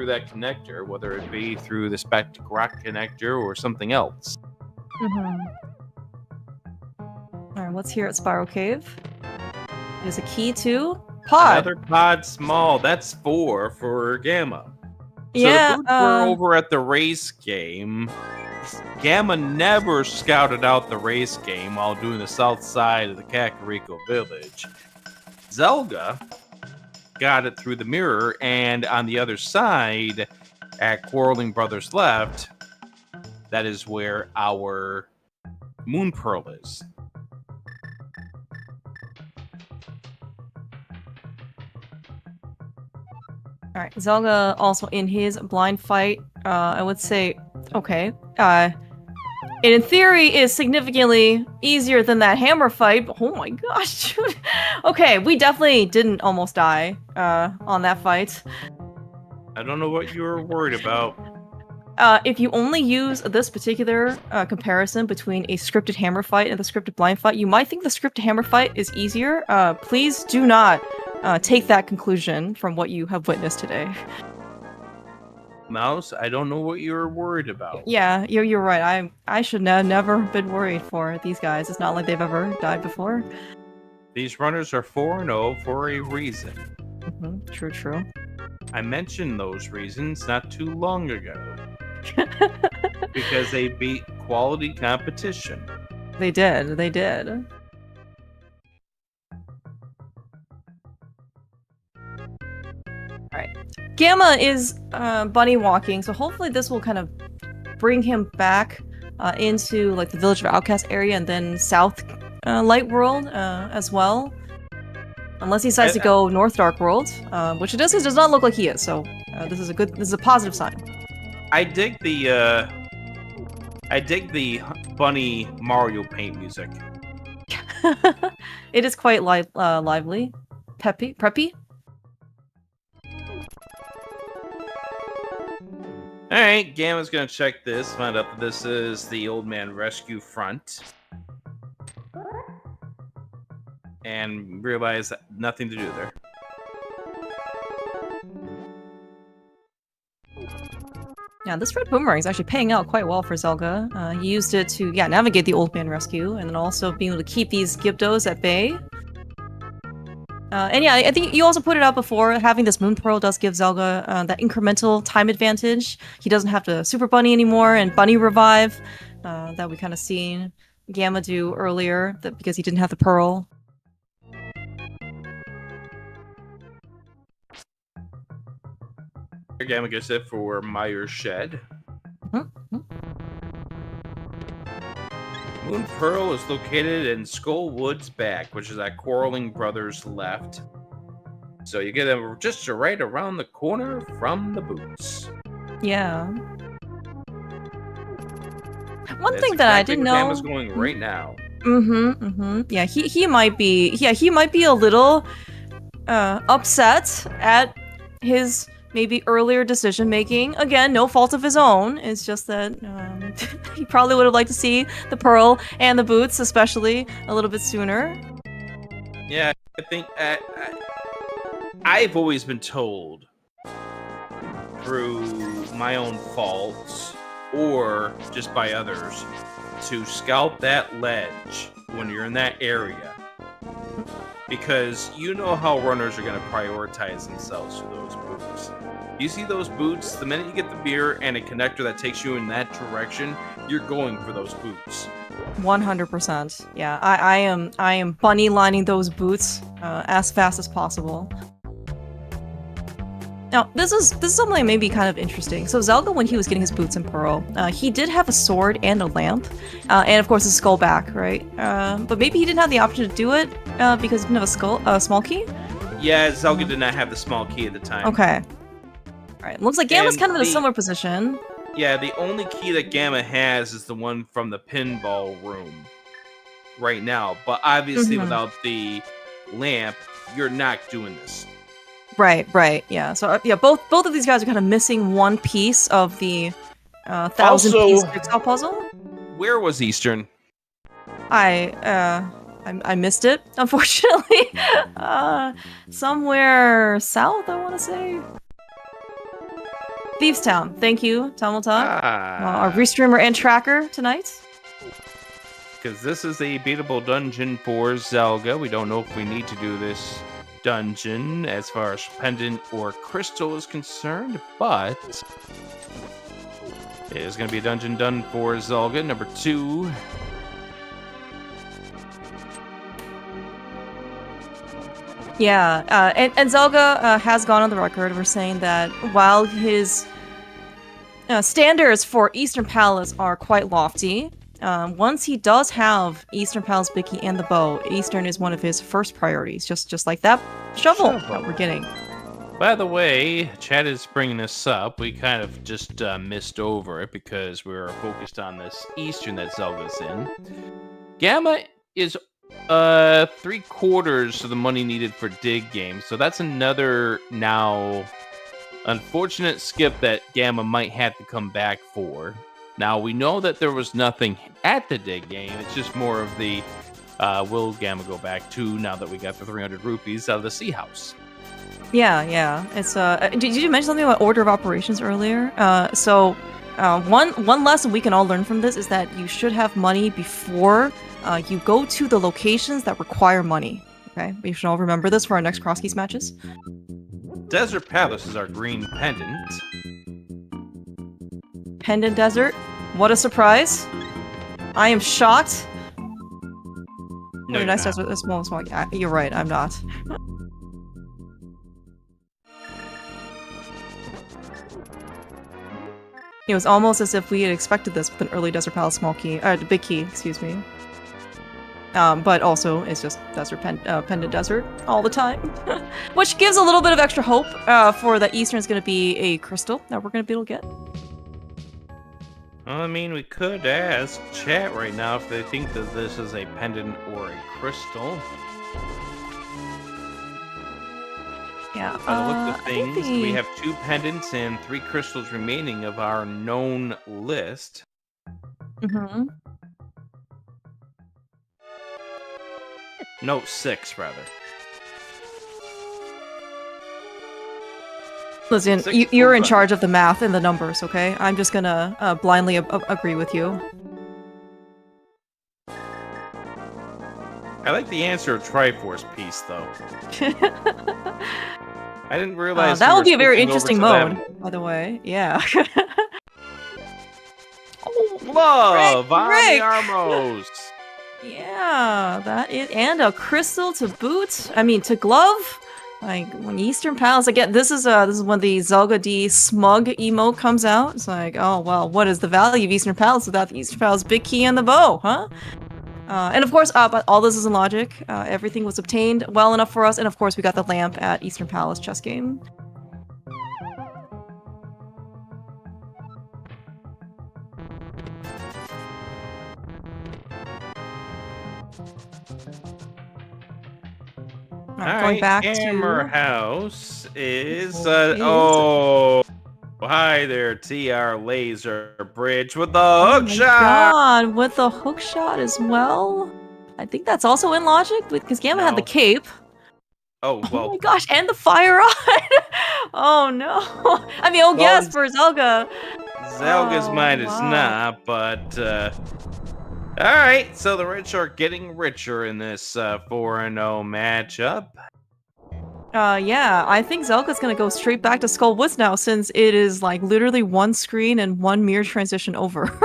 that connector, whether it be through the Spectic Rock connector or something else. Alright, what's here at Spiral Cave? There's a key to pod. Another pod small. That's 4 for Gamma. So yeah, the boots were over at the race game. Gamma never scouted out the race game while doing the south side of the Kakariko village. Zelda got it through the mirror, and on the other side, at Quarreling Brothers Left, that is where our Moon Pearl is. Alright, Zelda also in his blind fight, I would say, okay, it in theory is significantly easier than that hammer fight, but oh my gosh, dude. Okay, we definitely didn't almost die on that fight. I don't know what you were worried about. If you only use this particular comparison between a scripted hammer fight and the scripted blind fight, you might think the scripted hammer fight is easier. Please do not take that conclusion from what you have witnessed today. Mouse, I don't know what you were worried about. Yeah, you're right. I should have never been worried for these guys. It's not like they've ever died before. These runners are 4-0 for a reason. True. I mentioned those reasons not too long ago. Because they beat quality competition. They did. Alright. Gamma is bunny walking, so hopefully this will kind of bring him back into like the Village of Outcast area and then south Light World as well. Unless he decides to go North Dark World, which it does not look like he is. So this is a positive sign. I dig the bunny Mario paint music. It is quite lively, preppy. All right, Gamma's gonna check this, find out that this is the Old Man Rescue Front, and realize that nothing to do there. Yeah, this red boomerang is actually paying out quite well for Zelga. He used it to, navigate the Old Man Rescue, and then also being able to keep these Gyptos at bay. And yeah, I think you also put it out before, having this Moon Pearl does give Zelga that incremental time advantage. He doesn't have to Super Bunny anymore, and Bunny Revive, that we kind of seen Gamma do earlier, because he didn't have the Pearl. Gamma gets it for Meyer's Shed. Moon Pearl is located in Skull Woods Back, which is at Quarreling Brothers left. So you get them just right around the corner from the boots. Yeah. One thing that I didn't know. Gamma's going right now. Yeah, he might be. Yeah, he might be a little upset at his maybe earlier decision making. Again, no fault of his own. It's just that he probably would have liked to see the Pearl and the boots, especially, a little bit sooner. Yeah, I think I've always been told through my own faults or just by others to scout that ledge when you're in that area, because you know how runners are going to prioritize themselves for those boots. You see those boots, the minute you get the beer and a connector that takes you in that direction, you're going for those boots. 100%. Yeah, I am bunny lining those boots as fast as possible. Now, this is something maybe kind of interesting. So Zelda, when he was getting his boots in Pearl, he did have a sword and a lamp, and of course a skull back, right? But maybe he didn't have the option to do it because he didn't have a small key? Yeah, Zelda did not have the small key at the time. Okay. Alright, looks like Gamma's kind of in a similar position. Yeah, the only key that Gamma has is the one from the pinball room right now. But obviously without the lamp, you're not doing this. Right, yeah. So yeah, both of these guys are kind of missing one piece of the 1,000-piece jigsaw puzzle. Where was Eastern? I missed it, unfortunately. Somewhere south, I want to say. Thieves Town. Thank you, Tamilton. Our restreamer and tracker tonight. Because this is a beatable dungeon for Zelda. We don't know if we need to do this dungeon as far as pendant or crystal is concerned, but it is going to be a dungeon done for Zelda. Number 2. Yeah, and Zelda has gone on the record for saying that while his standards for Eastern Palace are quite lofty, once he does have Eastern Palace Big Key and the bow, Eastern is one of his first priorities, just like that shovel that we're getting. By the way, Chad is bringing this up. We kind of just missed over it because we were focused on this Eastern that Zelda's in. Gamma is 3/4 of the money needed for dig games, so that's another now unfortunate skip that Gamma might have to come back for. Now we know that there was nothing at the dig game. It's just more of the will Gamma go back to now that we got the 300 rupees out of the Sea House. Yeah. It's did you mention something about order of operations earlier? So one lesson we can all learn from this is that you should have money before you go to the locations that require money. Okay, we should all remember this for our next Crosskeys matches. Desert Palace is our green pendant. Pendant Desert? What a surprise! I am shocked. No, nice desert, small. You're right, I'm not. It was almost as if we had expected this with an early Desert Palace small key, big key, excuse me. But also it's just pendant desert all the time, which gives a little bit of extra hope for the Eastern is going to be a crystal that we're going to be able to get. Well, I mean, we could ask chat right now if they think that this is a pendant or a crystal. Yeah. By the look of I think things, we have 2 pendants and 3 crystals remaining of our known list. Mm-hmm. No, 6 rather. Listen, 6 you're in full charge of the math and the numbers, okay? I'm just gonna blindly agree with you. I like the answer of Triforce piece, though. I didn't realize that we would were be a very switching over interesting to mode, that by the way. Yeah. Love on Rick! the Armos. Yeah, that is, and a crystal to boot. I mean, to glove. Like when Eastern Palace again, this is when the Zelda D smug emote comes out. It's like, oh well, what is the value of Eastern Palace without the Eastern Palace big key and the bow, huh? And of course, but all this is in logic. Everything was obtained well enough for us, and of course, we got the lamp at Eastern Palace chess game. Going back Hammer to House is is- oh hi there, TR Laser Bridge with the hook oh my shot. God, with the hook shot as well. I think that's also in logic because Gamma had the No. cape. Oh Oh well, my gosh, and the fire rod! Oh no! I mean, oh Well, yes, for Zelda. Zelga's Oh, mine is wow. not, but all right. So the rich are getting richer in this 4-0 matchup. Yeah, I think Zelda's gonna go straight back to Skull Woods now since it is like literally one screen and one mirror transition over.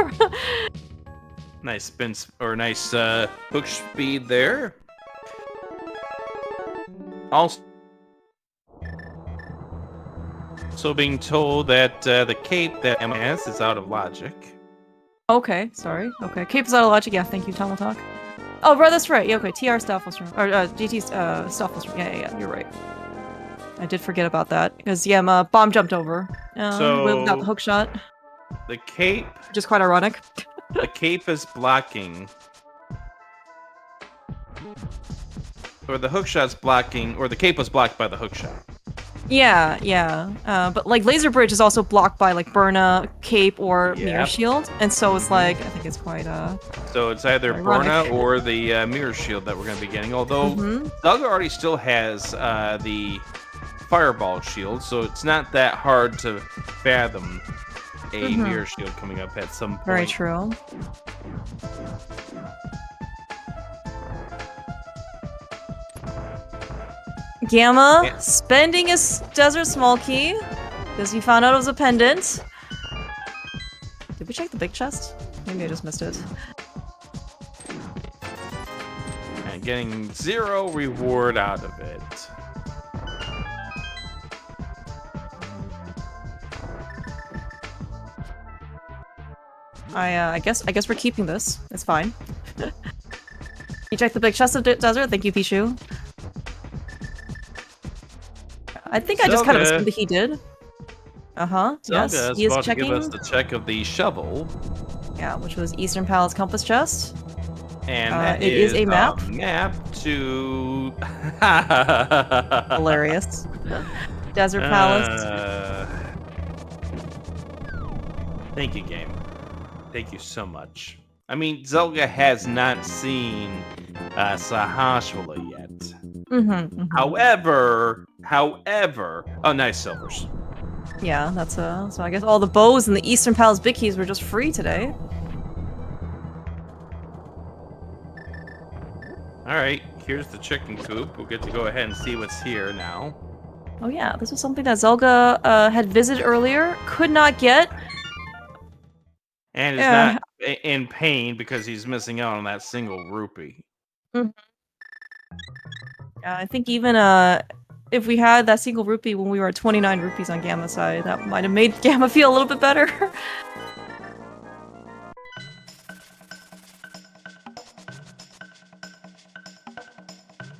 Nice spin or nice hook speed there. Also being told that the cape that Emma has is out of logic. Okay, sorry. Okay, cape is out of logic. Yeah, thank you, Tom will talk. Oh, bro, that's right. Yeah, okay, TR stuff was wrong. Or GT's stuff was wrong. Yeah, you're right. I did forget about that because yeah, my bomb jumped over. Without the hook shot. The cape, Which is quite ironic. the cape is blocking, or the hook shot's blocking, or the cape was blocked by the hook shot. Yeah. But like Laser Bridge is also blocked by like Burna, Cape, or Mirror Yep. Shield, and so it's like I think it's quite So it's either ironic. Burna or the mirror shield that we're going to be getting. Although Mhm. Zelda already still has the fireball shield, so it's not that hard to fathom a Mhm. mirror shield coming up at some point. Very true. Gamma Yeah. spending his Desert Small Key because he found out it was a pendant. Did we check the big chest? Maybe I just missed it. And getting 0 reward out of it. I guess we're keeping this. It's fine. You checked the big chest of desert. Thank you, Pichu. I think I just kind of Zelda- assumed that he did. Yes, Zelda is he is about checking. to give us the check of the shovel. Yeah, which was Eastern Palace Compass Chest. And that it is a map. map to Hilarious. Desert Palace. Thank you, game. Thank you so much. I mean, Zelda has not seen Sahashwala yet. Mm-hmm. However, oh, nice silvers. Yeah, that's so I guess all the bows and the Eastern Palace big keys were just free today. All right, here's the chicken coop. We'll get to go ahead and see what's here now. Oh yeah, this was something that Zelda had visited earlier, could not get. And is Yeah. not in pain because he's missing out on that single rupee. I think even if we had that single rupee when we were at 29 rupees on Gamma side, that might have made Gamma feel a little bit better.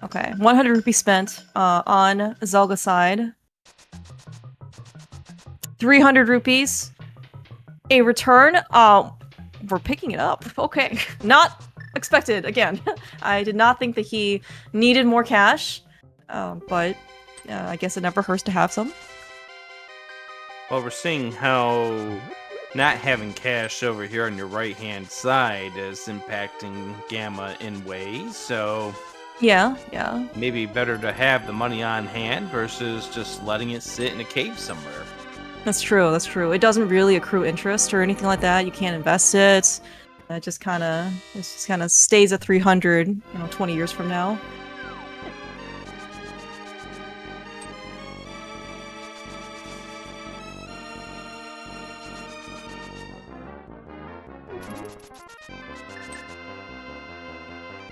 Okay, 100 rupees spent on Zelga side. 300 rupees. A return. We're picking it up. Okay, not expected. Again, I did not think that he needed more cash, but I guess it never hurts to have some. Well, we're seeing how not having cash over here on your right-hand side is impacting Gamma in ways, so Yeah. maybe better to have the money on hand versus just letting it sit in a cave somewhere. That's true. It doesn't really accrue interest or anything like that. You can't invest it. It just kind of stays at 300, 20 years from now.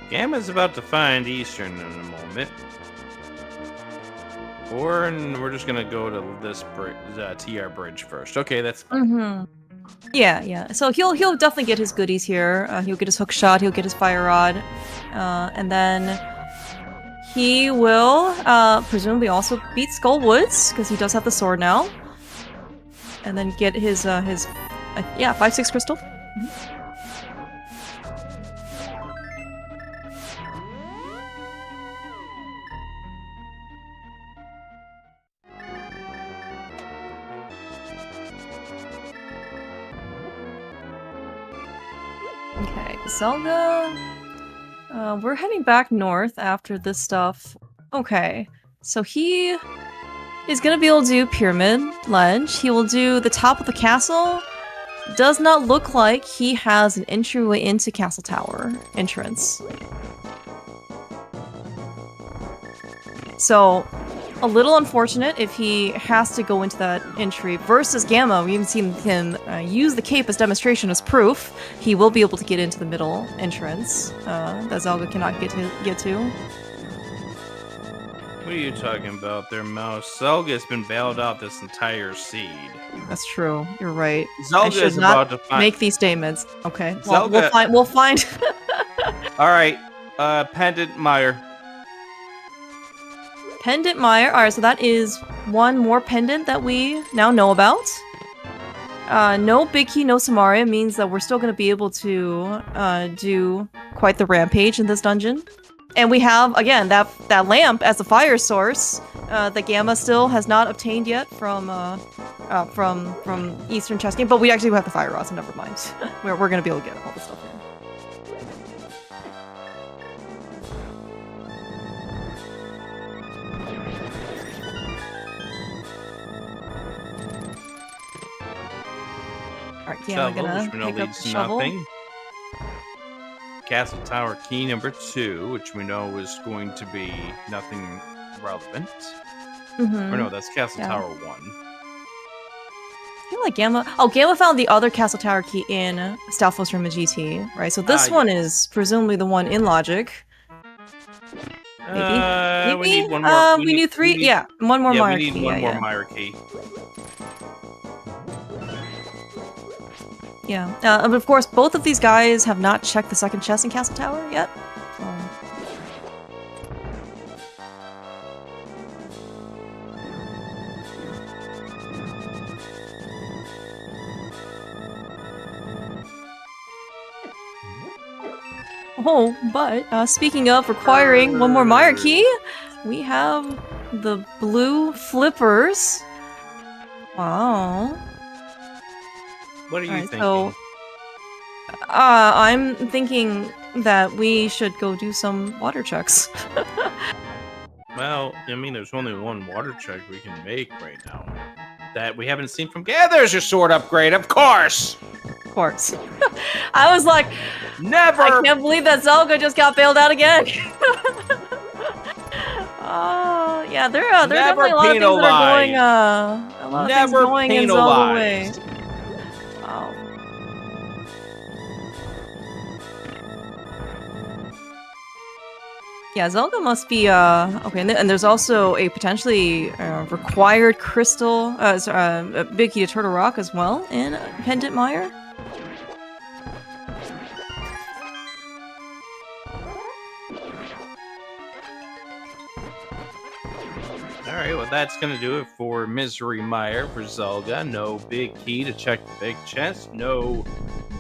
Gamma's about to find Eastern in a moment. We're just gonna go to this TR bridge first. Okay, that's fine. Mm-hmm. Yeah. So he'll definitely get his goodies here. He'll get his hook shot. He'll get his fire rod, and then he will presumably also beat Skull Woods because he does have the sword now, and then get his 5/6 crystal. Mm-hmm. Okay, Zelda. We're heading back north after this stuff. Okay, so he is gonna be able to do Pyramid Ledge. He will do the top of the castle. Does not look like he has an entryway into Castle Tower entrance. So, a little unfortunate if he has to go into that entry. Versus Gamma, we haven't seen him use the cape as demonstration as proof. He will be able to get into the middle entrance that Zelda cannot get to. What are you talking about there, Mouse? Zelga's been bailed out this entire seed. That's true. You're right. Zelga is about to find. Make these statements. Okay. Zelda... Well, we'll find. All right. Pendant Meyer. Pendant Meyer. Alright, so that is one more pendant that we now know about. No Big Key, no Samaria means that we're still going to be able to do quite the rampage in this dungeon. And we have, again, that lamp as a fire source that Gamma still has not obtained yet from Eastern Chest Game, but we actually have the fire rod, so never mind. we're going to be able to get all this stuff here. Alright, Gamma gonna pick up the shovel. Nothing. Castle Tower key number 2, which we know is going to be nothing relevant. Mm-hmm. Or no, that's Castle Tower 1. I feel like Gamma... Oh, Gamma found the other Castle Tower key in Stalfos Room of GT, right? So this one is presumably the one in Logic. Maybe? We need one more. We need 3? Yeah, one more Meyer key. We need one more Meyer key. Yeah, but of course, both of these guys have not checked the second chest in Castle Tower yet. Oh, but speaking of requiring one more Meyer key, we have the blue flippers. Wow. What are you thinking? So, I'm thinking that we should go do some water checks. Well, I mean, there's only one water check we can make right now that we haven't seen from... Yeah, there's your sword upgrade, of course! Of course. I was like... Never! I can't believe that Zelga just got bailed out again! Oh, yeah, there are definitely a lot of things that are going, a lot of things going in Zelda way. Wow. Yeah, Zelda must be, okay, and there's also a potentially required crystal, a big key to Turtle Rock as well in Pendant Meyer. All right, well, that's going to do it for Misery Mire for Zelda. No big key to check the big chest. No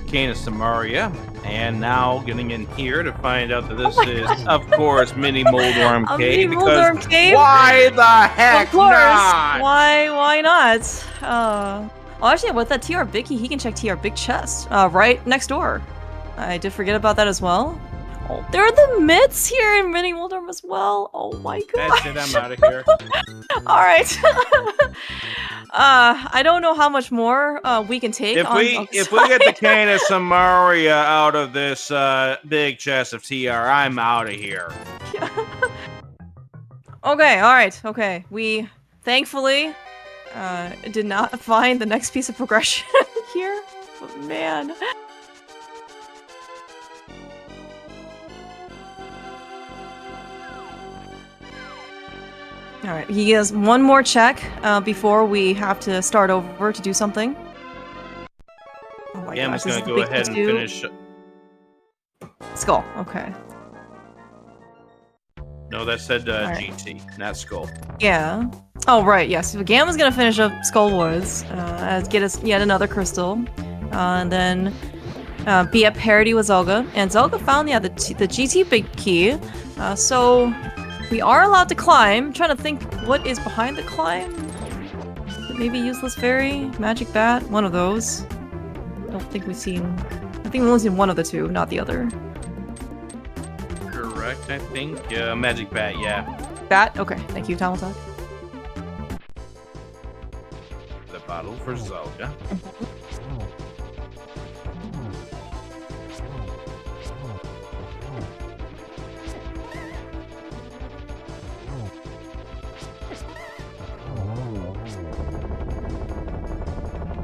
Cane of Samaria. And now getting in here to find out that this is, of course, Mini Moldorm A Cave. Mini Moldorm Cave? Why the heck Of course. not? Why not? Oh, actually, with that TR Big Key, he can check TR Big Chest. Right next door. I did forget about that as well. Oh, there are the mitts here in Mini Moldorm as well. Oh my god. That's it, I'm out of here. Alright. I don't know how much more we can take If on we get the Cane of Samaria out of this big chest of TR, I'm out of here. Okay, alright, okay. We thankfully did not find the next piece of progression here. But man. Alright, he has one more check before we have to start over to do something. Oh my I'm gosh, just this gonna is go the big ahead and two. finish. Skull, okay. No, that said Alright. GT, not Skull. Yeah. Oh, right, yes. So Gamma's gonna finish up Skull Woods, get us yet another crystal, and then be at parity with Zelga. And Zelga found, the GT Big Key, so we are allowed to climb. I'm trying to think what is behind the climb. Maybe Useless Fairy, Magic Bat, one of those. I don't think we've seen... I think we've only seen one of the two, not the other. Correct, I think. Magic Bat, yeah. Bat? Okay, thank you, Tamaltalk. The bottle for Zelda.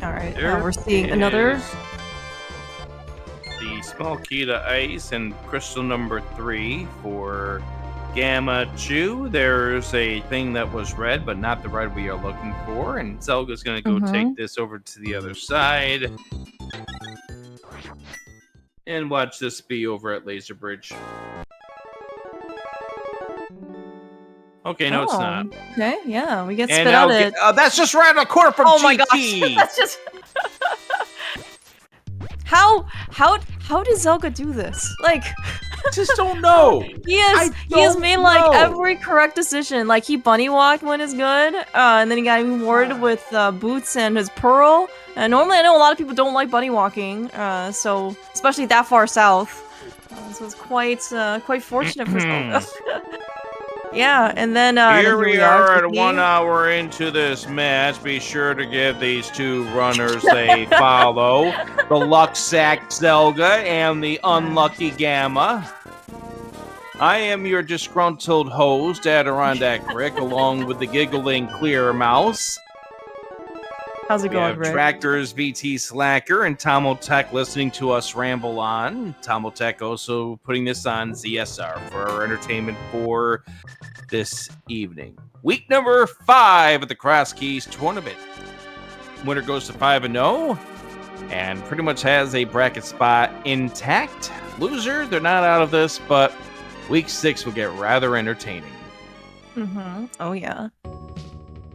Alright, we're seeing another... The small key to ice and crystal number 3 for Gammachuu. There's a thing that was red, but not the red we are looking for. And Zelga's going to go take this over to the other side. And watch this be over at Laser Bridge. Okay, no, it's not. Okay, yeah, we get And spit out it. that's just right on the corner from Oh GT. my gosh, that's just... How does Zelda do this? Like... Just don't know. He has made like every correct decision. Like he bunny walked when it's good, and then he got rewarded with boots and his pearl. And normally I know a lot of people don't like bunny walking, so especially that far south. So it's quite fortunate for Zelda. Yeah, and then here we are at GT. 1 hour into this match. Be sure to give these two runners a follow. The luck sack Zelda and the unlucky Gamma. I am your disgruntled host, Adirondack Rick, along with the giggling Clear Mouse. How's it We going, have Rick? Tractors VT Slacker and Tomotech listening to us ramble on. Tomotech also putting this on ZSR for our entertainment for this evening. Week number 5 at the Crosskeys tournament. Winner goes to 5-0 and pretty much has a bracket spot intact. Loser, they're not out of this, but week 6 will get rather entertaining. Oh yeah.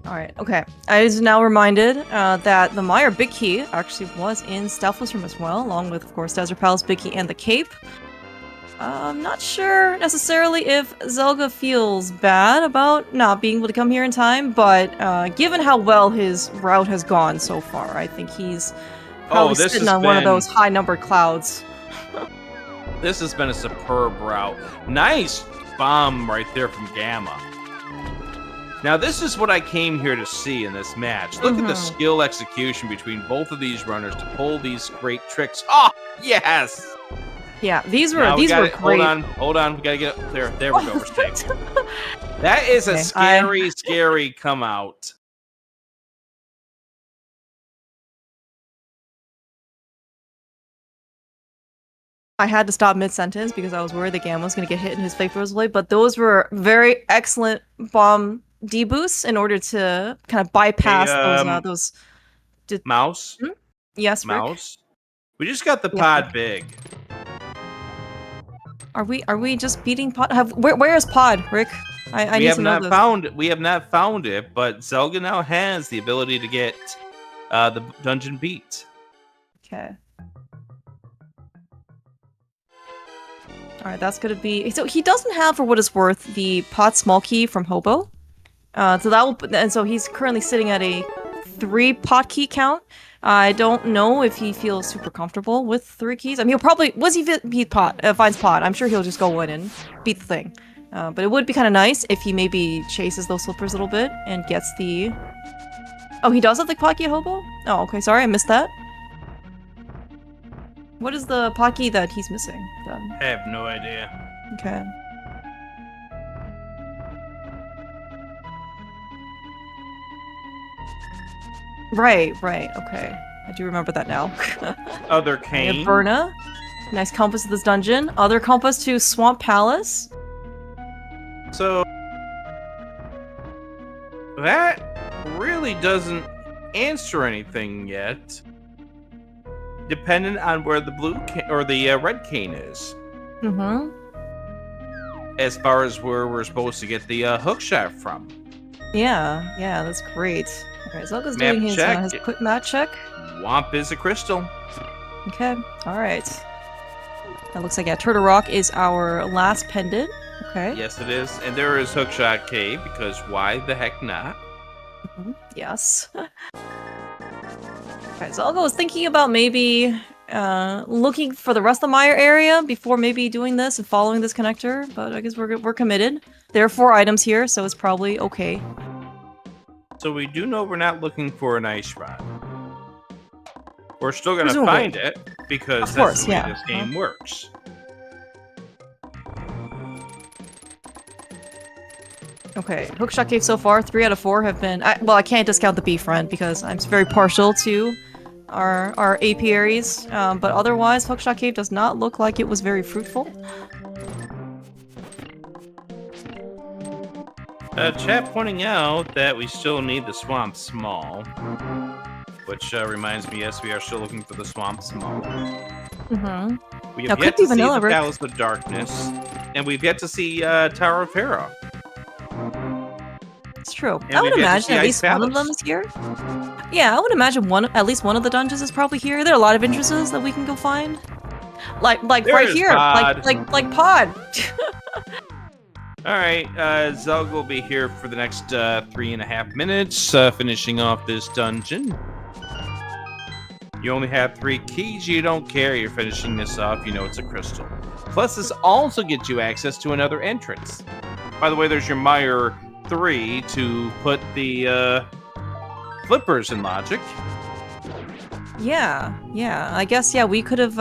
Alright, okay. I was now reminded that the Meyer Big Key actually was in Stealthless Room as well, along with, of course, Desert Palace Big Key and the Cape. I'm not sure necessarily if Zelda feels bad about not being able to come here in time, but given how well his route has gone so far, I think he's probably sitting on one of those high-numbered clouds. This has been a superb route. Nice bomb right there from Gamma. Now, this is what I came here to see in this match. Look at the skill execution between both of these runners to pull these great tricks. Oh, yes! Yeah, these were great. Hold on. We gotta get up there. There we go. We're safe. That is a scary come out. I had to stop mid-sentence because I was worried that Gamma was going to get hit in his fake rose blade, but those were very excellent bomb deboosts in order to kind of bypass those... Mouse? Yes, Rick? Mouse? We just got the pod big. Are we just beating Pod? Where is Pod, Rick? I need to know this. We have not found it, but Zelda now has the ability to get the dungeon beat. Okay. All right, that's gonna be. So he doesn't have, for what it's worth, the pot small key from Hobo. So that will, and so he's currently sitting at a 3 pot key count. I don't know if he feels super comfortable with 3 keys. I mean, he'll probably finds pot. I'm sure he'll just go in and beat the thing. But it would be kind of nice if he maybe chases those slippers a little bit and gets the. Oh, he does have the pot key at Hobo? Oh, okay. Sorry, I missed that. What is the pot key that he's missing then? I have no idea. Okay. Right, okay. I do remember that now. Other cane. Verna. Nice compass to this dungeon. Other compass to Swamp Palace. So that really doesn't answer anything yet. Dependent on where the blue or the red cane is. Mm-hmm. As far as where we're supposed to get the hook shot from. Yeah, that's great. Alright, Zelga's doing his quick map check. Womp is a crystal. Okay, alright. That looks like, yeah, Turtle Rock is our last pendant. Okay. Yes, it is. And there is Hookshot Cave, because why the heck not? Mm-hmm. Yes. Okay, Zelga was thinking about maybe looking for the rest of the Mire area before maybe doing this and following this connector, but I guess we're committed. There are 4 items here, so it's probably okay. So we do know we're not looking for an ice rod. We're still going to find it, because that's the way this game works. Okay, Hookshot Cave so far, 3 out of 4 have been... well, I can't discount the beef friend, because I'm very partial to our apiaries, but otherwise, Hookshot Cave does not look like it was very fruitful. Chat pointing out that we still need the Swamp Small. Which reminds me, yes, we are still looking for the Swamp Small. Mm-hmm. We have yet to see the Palace of Darkness, and we've yet to see Tower of Hera. It's true. I would imagine at least one of them is here. Yeah, I would imagine at least one of the dungeons is probably here. There are a lot of entrances that we can go find. Like right here. Pod. Like Pod. Alright, Zelga will be here for the next 3.5 minutes, finishing off this dungeon. You only have 3 keys, you don't care, you're finishing this off, you know it's a crystal. Plus, this also gets you access to another entrance. By the way, there's your Mire 3 to put the flippers in logic. Yeah, I guess, we could have,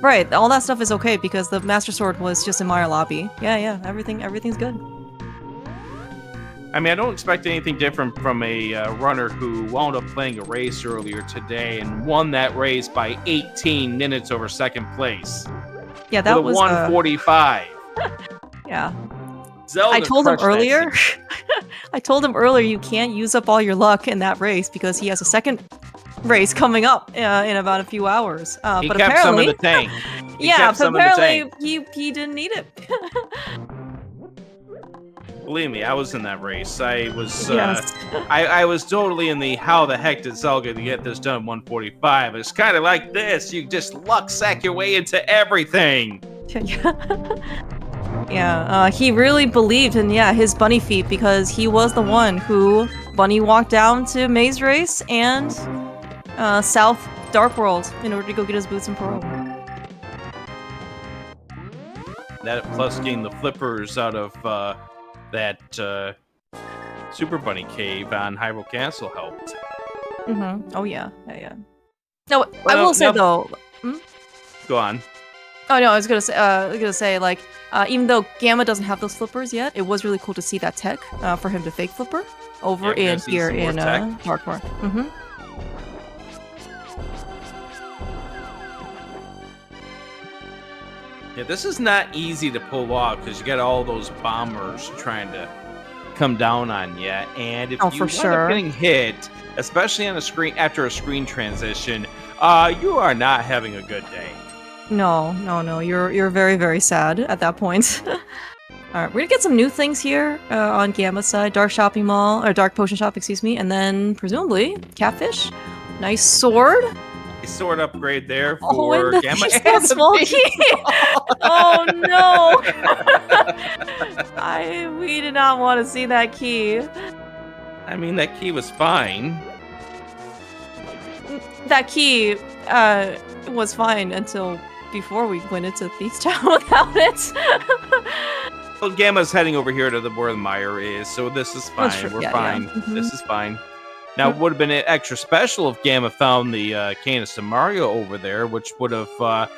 right, all that stuff is okay because the Master Sword was just in Mire lobby. Yeah, everything's good. I mean, I don't expect anything different from a runner who wound up playing a race earlier today and won that race by 18 minutes over second place. Yeah, that was 145. Yeah. Zelda I told him earlier. I told him earlier you can't use up all your luck in that race because he has a second race coming up in about a few hours. He but kept apparently, some in the tank. He didn't need it. Believe me, I was in that race. I was I was totally in the how the heck did Zelda get this done 145. It's kind of like this. You just luck sack your way into everything. Yeah, he really believed in his bunny feet because he was the one who bunny walked down to Maze Race and South Dark World in order to go get his boots and pearl. That plus getting the flippers out of that Super Bunny cave on Hyrule Castle helped. Mm-hmm. Oh yeah. No, I will say though. Go on. Oh no, I was gonna say like even though Gamma doesn't have those flippers yet, it was really cool to see that tech for him to fake flipper over in here in Darkmoor. Mm-hmm. Yeah, this is not easy to pull off because you got all those bombers trying to come down on you, and if you wind up getting hit, especially on a screen after a screen transition, you are not having a good day. No, you're very, very sad at that point. All right, we're gonna get some new things here on Gamma's side. Dark shopping mall, or dark potion shop, excuse me, and then presumably catfish. Nice sword. A sword upgrade there Oh, for and Gamma. he's And got the small big key. Oh no! We did not want to see that key. I mean, that key was fine. That key was fine until before we went into Thief's Town without it. Well, Gamma's heading over here to where the mire is, so this is fine. That's true. We're Yeah, fine. yeah. Mhm. This is fine. Now, it would have been extra special if Gamma found the Cane of Samaria over there, which would have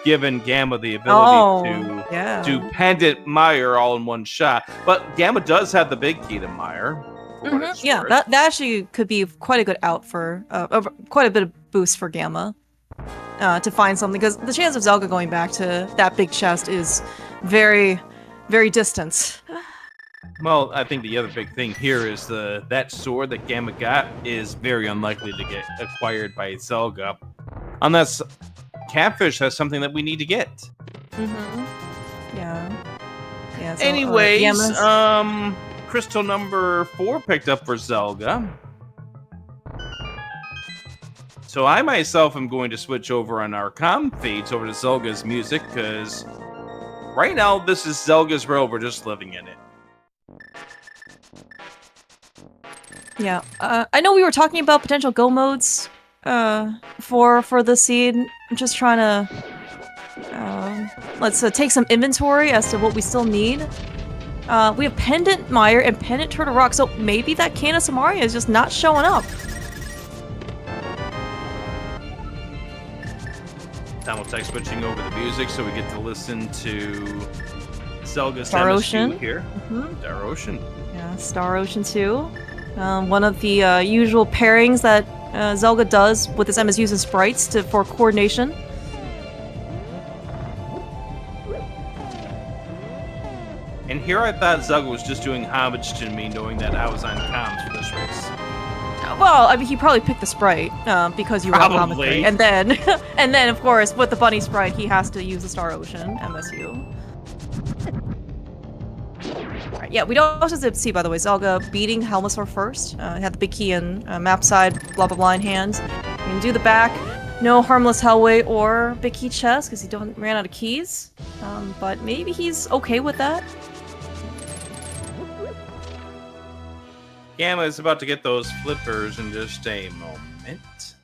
given Gamma the ability to do Pendant Mire all in one shot. But Gamma does have the big key to Mire. Yeah, that actually could be quite a good out for quite a bit of boost for Gamma to find something, because the chance of Zelda going back to that big chest is very, very distant. Well, I think the other big thing here is that sword that Gamma got is very unlikely to get acquired by Zelda, unless Catfish has something that we need to get. Yeah. So, Anyways, Gamma's... crystal number 4 picked up for Zelda. So I myself am going to switch over on our comm feeds over to Zelga's music, because right now this is Zelga's world. We're just living in it. Yeah, I know we were talking about potential go modes for the seed. I'm just trying to let's take some inventory as to what we still need. We have Pendant Mire and Pendant Turtle Rock, so maybe that Cane of Samaria is just not showing up. Simultech switching over the music so we get to listen to Zelda's Star Ocean here. Star Ocean. Yeah, Star Ocean 2. One of the usual pairings that Zelda does with his MSUs and sprites for coordination. And here I thought Zelda was just doing homage to me, knowing that I was on comms for this race. Well, I mean, he probably picked the sprite because you were on Probably. and then, and then of course, with the bunny sprite, he has to use the Star Ocean MSU. Alright, yeah, we don't also see, by the way, Zelda beating Helmasaur first. Had the big key in map side, blah blah blah in hand. You can do the back. No harmless Hellway or big key chest because he ran out of keys. But maybe he's okay with that. Gamma is about to get those flippers in just a moment.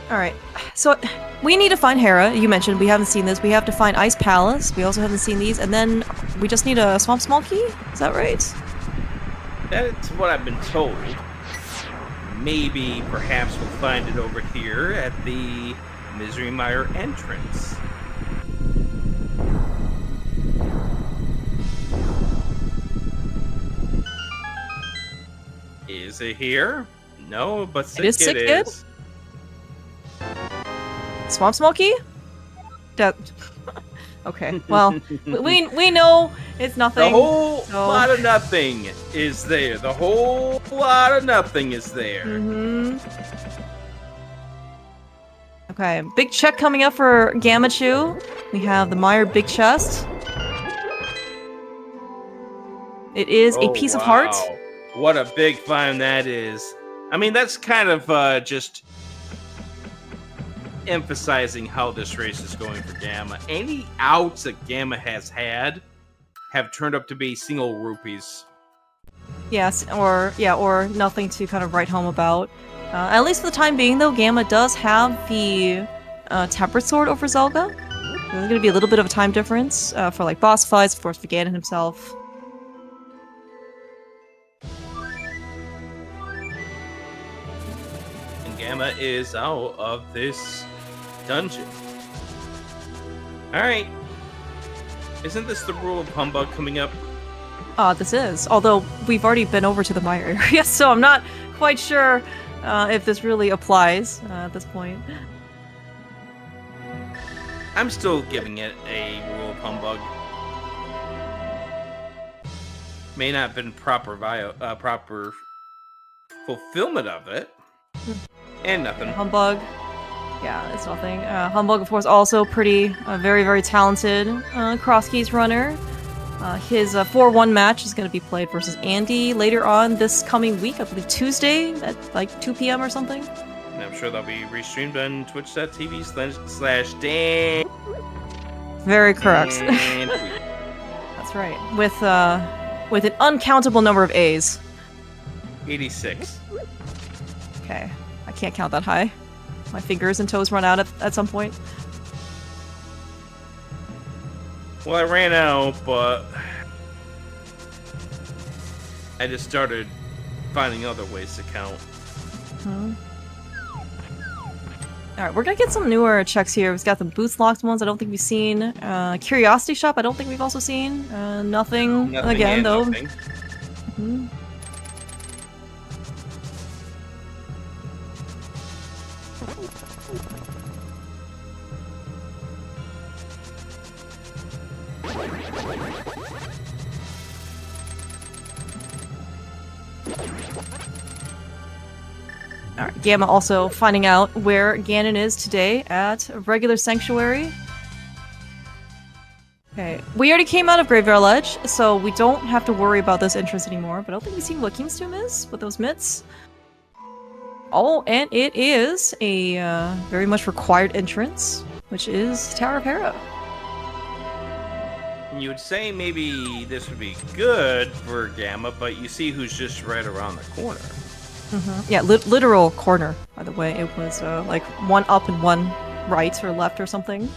Alright, so we need to find Hera. You mentioned we haven't seen this. We have to find Ice Palace. We also haven't seen these. And then we just need a Swamp Small Key? Is that right? That's what I've been told. Maybe, perhaps we'll find it over here at the Misery Mire entrance. Is it here? No, but Sick is Kid Sick Kid? is. Swamp Small Key? That... Okay, well, we know it's nothing. The whole so... lot of nothing is there. The whole lot of nothing is there. Okay, big check coming up for Gammachuu. We have the Mire Big Chest. It is a piece of heart. What a big find that is. I mean, that's kind of just emphasizing how this race is going for Gamma. Any outs that Gamma has had have turned up to be single rupees. Yes, or nothing to kind of write home about. At least for the time being, though, Gamma does have the Tempered Sword over Zelda. There's going to be a little bit of a time difference for like boss fights, of course, for Ganon himself. And Gamma is out of this dungeon. Alright. Isn't this the rule of Humbug coming up? This is. Although, we've already been over to the Mire area, so I'm not quite sure if this really applies at this point. I'm still giving it a rule of Humbug. May not have been proper fulfillment of it. And nothing. Humbug. Yeah, it's nothing. Humbug, of course, also pretty, very, very talented Crosskeys runner. His 4-1 match is going to be played versus Andy later on this coming week, I believe Tuesday at like 2 p.m. or something. And I'm sure that'll be restreamed on twitch.tv/Dan. Very correct. That's right. With an uncountable number of A's. 86. Okay, I can't count that high. My fingers and toes run out at some point. Well, I ran out, but I just started finding other ways to count. Alright, we're gonna get some newer checks here. We've got the boots locked ones I don't think we've seen. Curiosity shop I don't think we've also seen. Nothing again, though. Nothing. Mhm. Alright, Gamma also finding out where Ganon is today at regular Sanctuary. Okay, we already came out of Graveyard Ledge, so we don't have to worry about this entrance anymore, but I don't think we've seen what King's Tomb is with those mitts. Oh, and it is a very much required entrance, which is Tower of Hera. You would say maybe this would be good for Gamma, but you see who's just right around the corner. Yeah, literal corner, by the way. It was like one up and one right or left or something.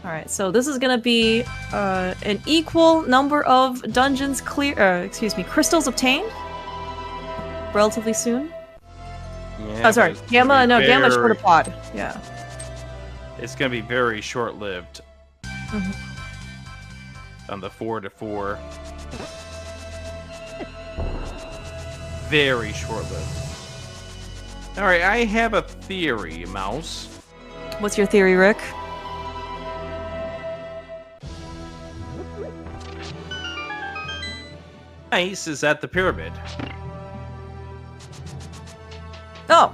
Alright, so this is gonna be an equal number of dungeons crystals obtained relatively soon. Yeah, Oh, sorry, Gamma short a pod. Yeah. It's gonna be very short-lived. On the 4-4. Very short-lived. Alright, I have a theory, Mouse. What's your theory, Rick? Ice is at the pyramid. Oh!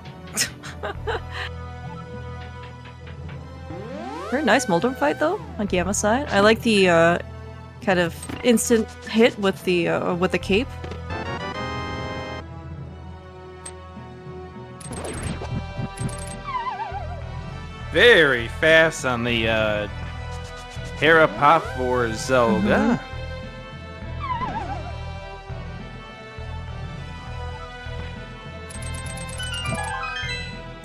Very nice Moldorm fight, though, on Gamma's side. I like the kind of instant hit with the cape. Very fast on the Hera pop for Zelda.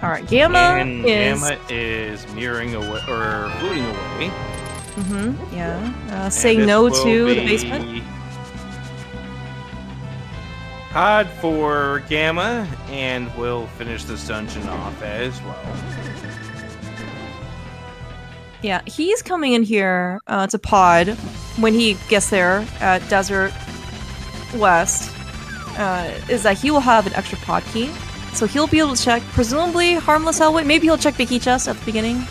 Alright, Gamma And is... Gamma is mirroring away, or booting away. Yeah. Saying no to the basement. Pod for Gamma, and we'll finish this dungeon off as well. Yeah, he's coming in here to pod when he gets there at Desert West. Is that he will have an extra pod key. So he'll be able to check, presumably Harmless Hellway. Maybe he'll check Biggie Chest at the beginning.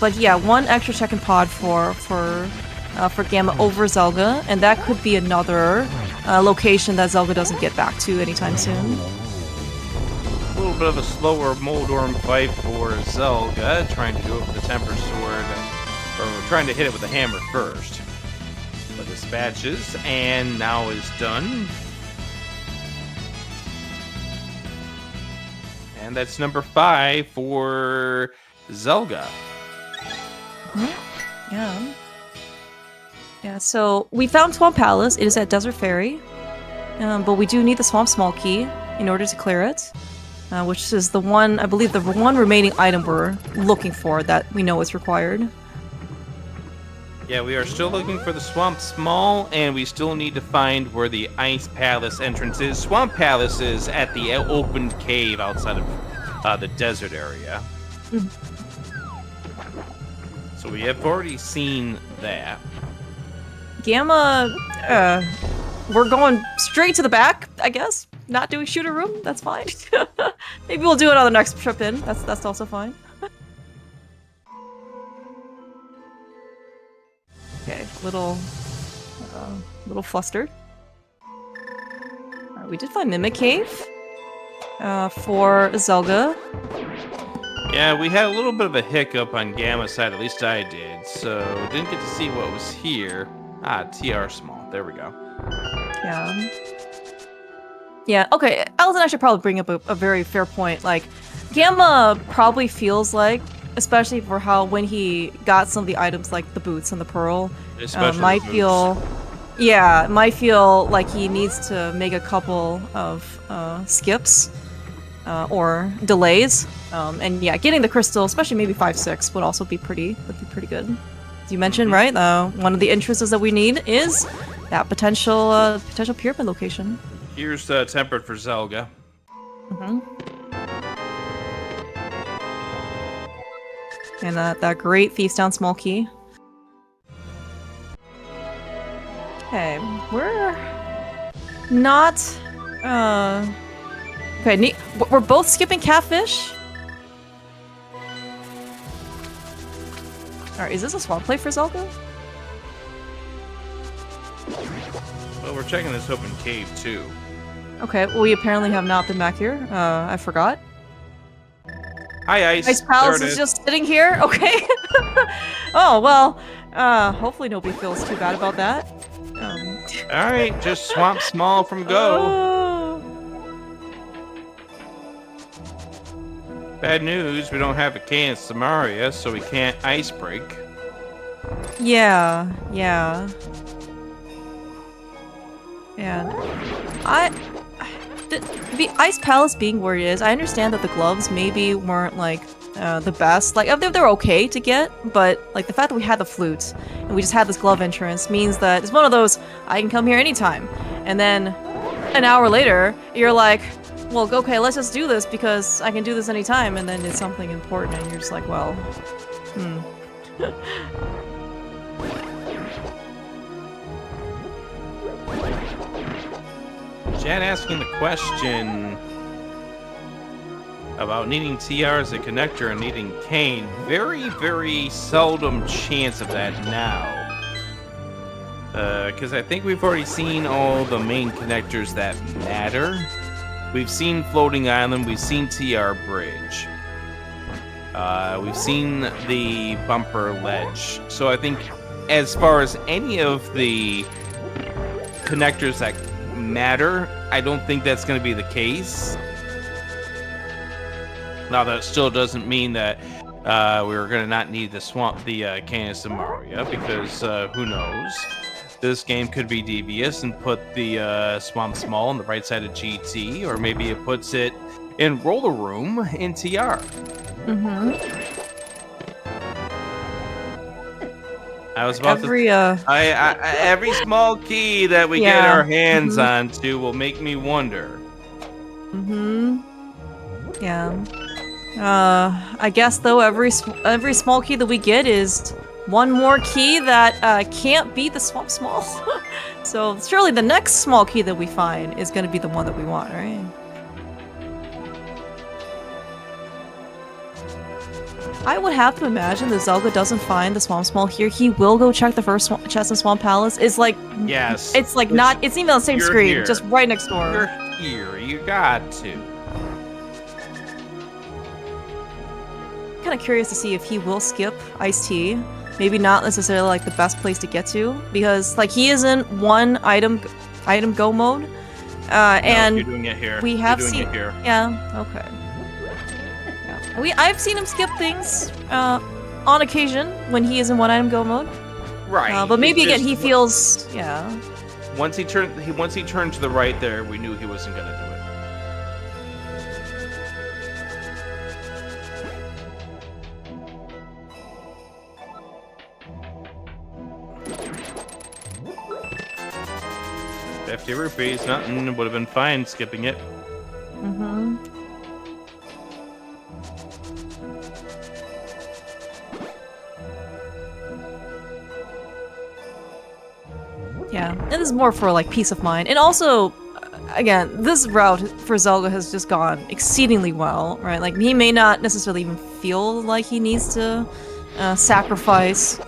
But yeah, one extra check in pod for Gamma over Zelga, and that could be another location that Zelga doesn't get back to anytime soon. A little bit of a slower Moldorm fight for Zelga, trying to do it with the Temper Sword, or trying to hit it with the hammer first. But dispatches, and now is done. And that's number 5 for Zelga. Yeah, so we found Swamp Palace. It is at Desert Ferry. But we do need the Swamp Small Key in order to clear it. Which is the one, I believe, the one remaining item we're looking for that we know is required. Yeah, we are still looking for the Swamp Small, and we still need to find where the Ice Palace entrance is. Swamp Palace is at the opened cave outside of the desert area. So we have already seen that. Gamma, we're going straight to the back, I guess. Not doing shooter room, that's fine. Maybe we'll do it on the next trip in. That's also fine. Okay, little flustered. Alright, we did find Mimic Cave. for Zelda. Yeah, we had a little bit of a hiccup on Gamma's side, at least I did, so didn't get to see what was here. Ah, TR small. There we go. Yeah. Yeah, okay. Alton, I should probably bring up a very fair point. Like, Gamma probably feels like, especially for how when he got some of the items like the boots and the pearl, Especially might the boots. feel, yeah, might feel like he needs to make a couple of skips or delays. And yeah, getting the crystal, especially maybe 5-6, would also be pretty good. As you mentioned, right? One of the interests that we need is that potential pyramid location. Here's tempered for Zelga. And that great Thief's Down small key. Okay, we're not. Okay, we're both skipping catfish. Alright, is this a swamp play for Zelda? Well, we're checking this open cave too. Okay, well, we apparently have not been back here. I forgot. Hi, Ice. Ice Palace There it is just sitting here? Okay. Oh, well, hopefully nobody feels too bad about that. Alright, just swamp small from go. Oh. Bad news, we don't have a K in Samaria, so we can't ice break. Yeah. And the Ice Palace being where it is, I understand that the gloves maybe weren't like the best. Like they're okay to get, but like the fact that we had the flute and we just had this glove entrance means that it's one of those I can come here anytime. And then an hour later, you're like, well, okay, let's just do this because I can do this anytime. And then it's something important, and you're just like, well, Jan asking the question about needing TR as a connector and needing Kane. Very, very seldom chance of that now. Because I think we've already seen all the main connectors that matter. We've seen Floating Island, we've seen TR Bridge. We've seen the bumper ledge. So I think as far as any of the connectors that matter, I don't think that's going to be the case. Now that still doesn't mean that we're going to not need the Canyon Samaria, because who knows? This game could be devious and put the Swamp Small on the right side of GT, or maybe it puts it in Roller Room in TR. I was about every small key that we get our hands onto will make me wonder. Yeah. I guess though every small key that we get is one more key that can't beat the Swamp Small. So surely the next small key that we find is going to be the one that we want, right? I would have to imagine that Zelda doesn't find the Swamp Small here. He will go check the first chest in Swamp Palace. It's like, yes, it's like not. It's even on the same screen, here. just right next door. You're here. You got to. Kind of curious to see if he will skip Iced Tea. Maybe not necessarily like the best place to get to, because like he is in one item go mode, and you're doing it here. We have doing seen it here. Yeah. Okay. Yeah. I've seen him skip things on occasion when he is in one item go mode. Right. But maybe again he feels Once he turned to the right there, we knew he wasn't gonna do it. $50 rupees, nothing. Would have been fine skipping it. Yeah, and this is more for like peace of mind, and also, again, this route for Zelda has just gone exceedingly well, right? Like he may not necessarily even feel like he needs to sacrifice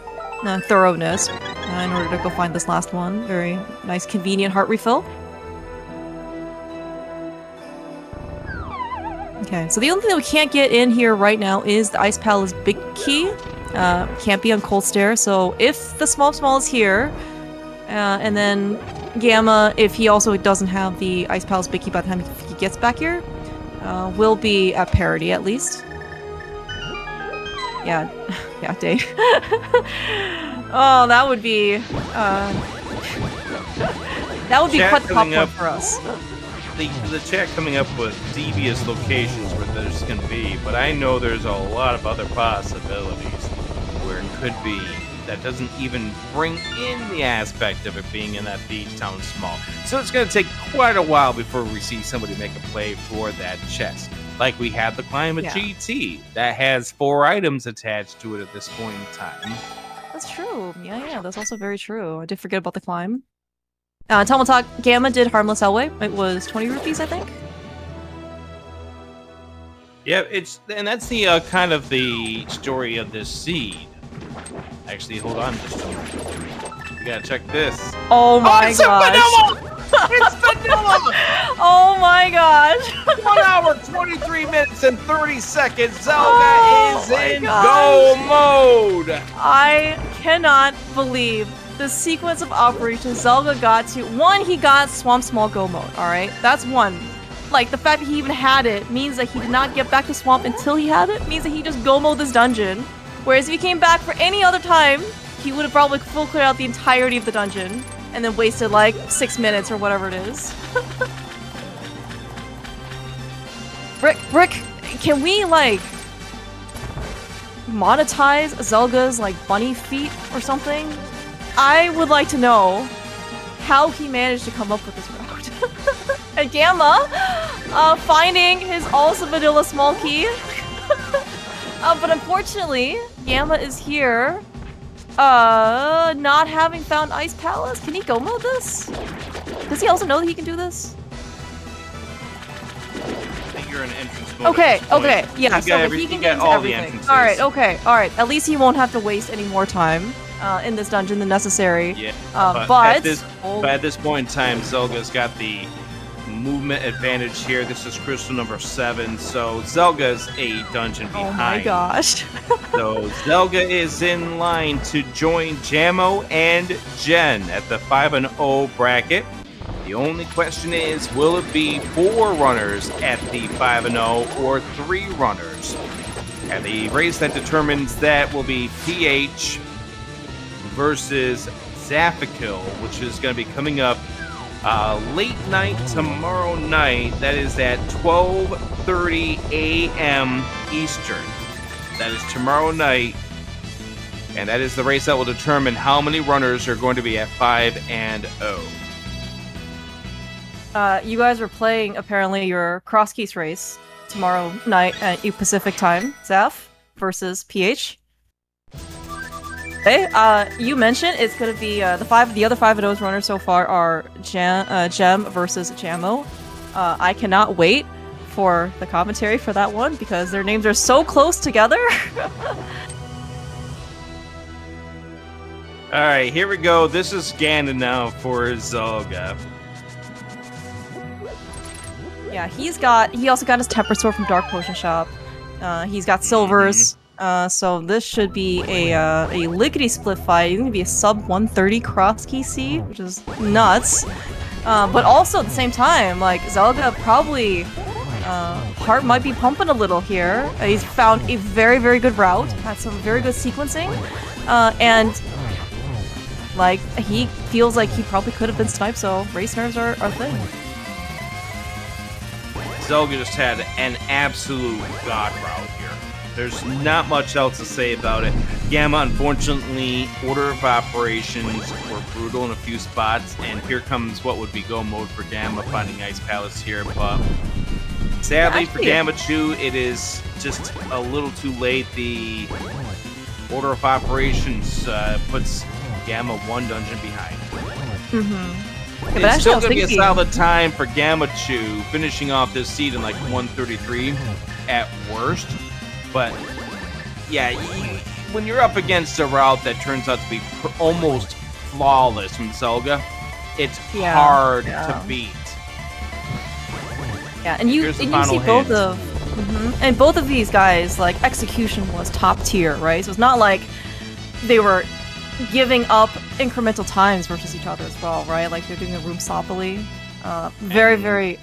thoroughness in order to go find this last one. Very nice, convenient heart refill. Okay, so the only thing that we can't get in here right now is the Ice Palace Big Key. Can't be on Cold Stare, so if the Small is here, and then Gamma, if he also doesn't have the Ice Palace Big Key by the time he gets back here, will be at parity at least. Yeah, Dave. Oh, that would be quite the popcorn for us. The chat coming up with devious locations where there's going to be, but I know there's a lot of other possibilities where it could be that doesn't even bring in the aspect of it being in that beach town small. So it's going to take quite a while before we see somebody make a play for that chest. Like we have the Climate GT that has 4 items attached to it at this point in time. That's true. Yeah, that's also very true. I did forget about the climb. Talk Gamma did Harmless Hellway. It was 20 rupees, I think. Yeah, and that's the kind of the story of this seed. Actually, hold on just a moment. We gotta check this. Oh my gosh! It's vanilla! Oh my gosh! 1 hour, 23 minutes, and 30 seconds. Zelda is in go mode. I cannot believe the sequence of operations Zelda got to. One, he got Swamp Small go mode. All right, that's one. Like, the fact that he even had it means that he did not get back to Swamp until he had it. Means that he just go mode this dungeon. Whereas if he came back for any other time, he would have probably full cleared out the entirety of the dungeon and then wasted like 6 minutes or whatever it is. Brick, can we like monetize Zelga's like bunny feet or something? I would like to know how he managed to come up with this route. And Gamma, finding his also vanilla small key. But unfortunately, Gamma is here, not having found Ice Palace. Can he go mode this? Does he also know that he can do this? I think you're in entrance mode. Okay, yeah, so he can get all everything. the entrances. Alright. At least he won't have to waste any more time in this dungeon than necessary. Yeah, but at this point in time, Zelga's got the movement advantage here. This is crystal number 7, so Zelga's a dungeon behind. Oh my gosh. So Zelda is in line to join Jamo and Jen at the 5-0 bracket. The only question is, will it be 4 runners at the 5-0 or 3 runners? And the race that determines that will be PH versus Zaphikil, which is going to be coming up late night tomorrow night. That is at 12:30 a.m. Eastern. That is tomorrow night, and that is the race that will determine how many runners are going to be at 5-0. You guys are playing apparently your Crosskeys race tomorrow night at Pacific time. Zaf versus PH. Hey, you mentioned it's gonna be the other 5-0 runners so far are Gem versus Jamo. I cannot wait for the commentary for that one because their names are so close together. All right, here we go. This is Ganon now for Zelga. Yeah, he also got his Temper Sword from Dark Potion Shop. He's got silvers. So this should be a lickety-split fight. It's gonna be a sub 130 Crosskey seed, which is nuts. But also at the same time, like Zelda probably heart might be pumping a little here. He's found a very, very good route, had some very good sequencing, and like he feels like he probably could have been sniped. So race nerves are a thing. Zelda just had an absolute god route here. There's not much else to say about it. Gamma, unfortunately, order of operations were brutal in a few spots, and here comes what would be go mode for Gamma, finding Ice Palace here, but sadly for Gammachuu, it is just a little too late. The order of operations puts Gamma 1 dungeon behind. It's still going to be a solid time for Gammachuu, finishing off this seed in like 133 at worst. But yeah, when you're up against a route that turns out to be almost flawless from Zelda, it's hard to beat. Yeah, and you see both of And both of these guys, like, execution was top tier, right? So it's not like they were giving up incremental times versus each other as well, right? Like they're doing a roomsopoly. Very, very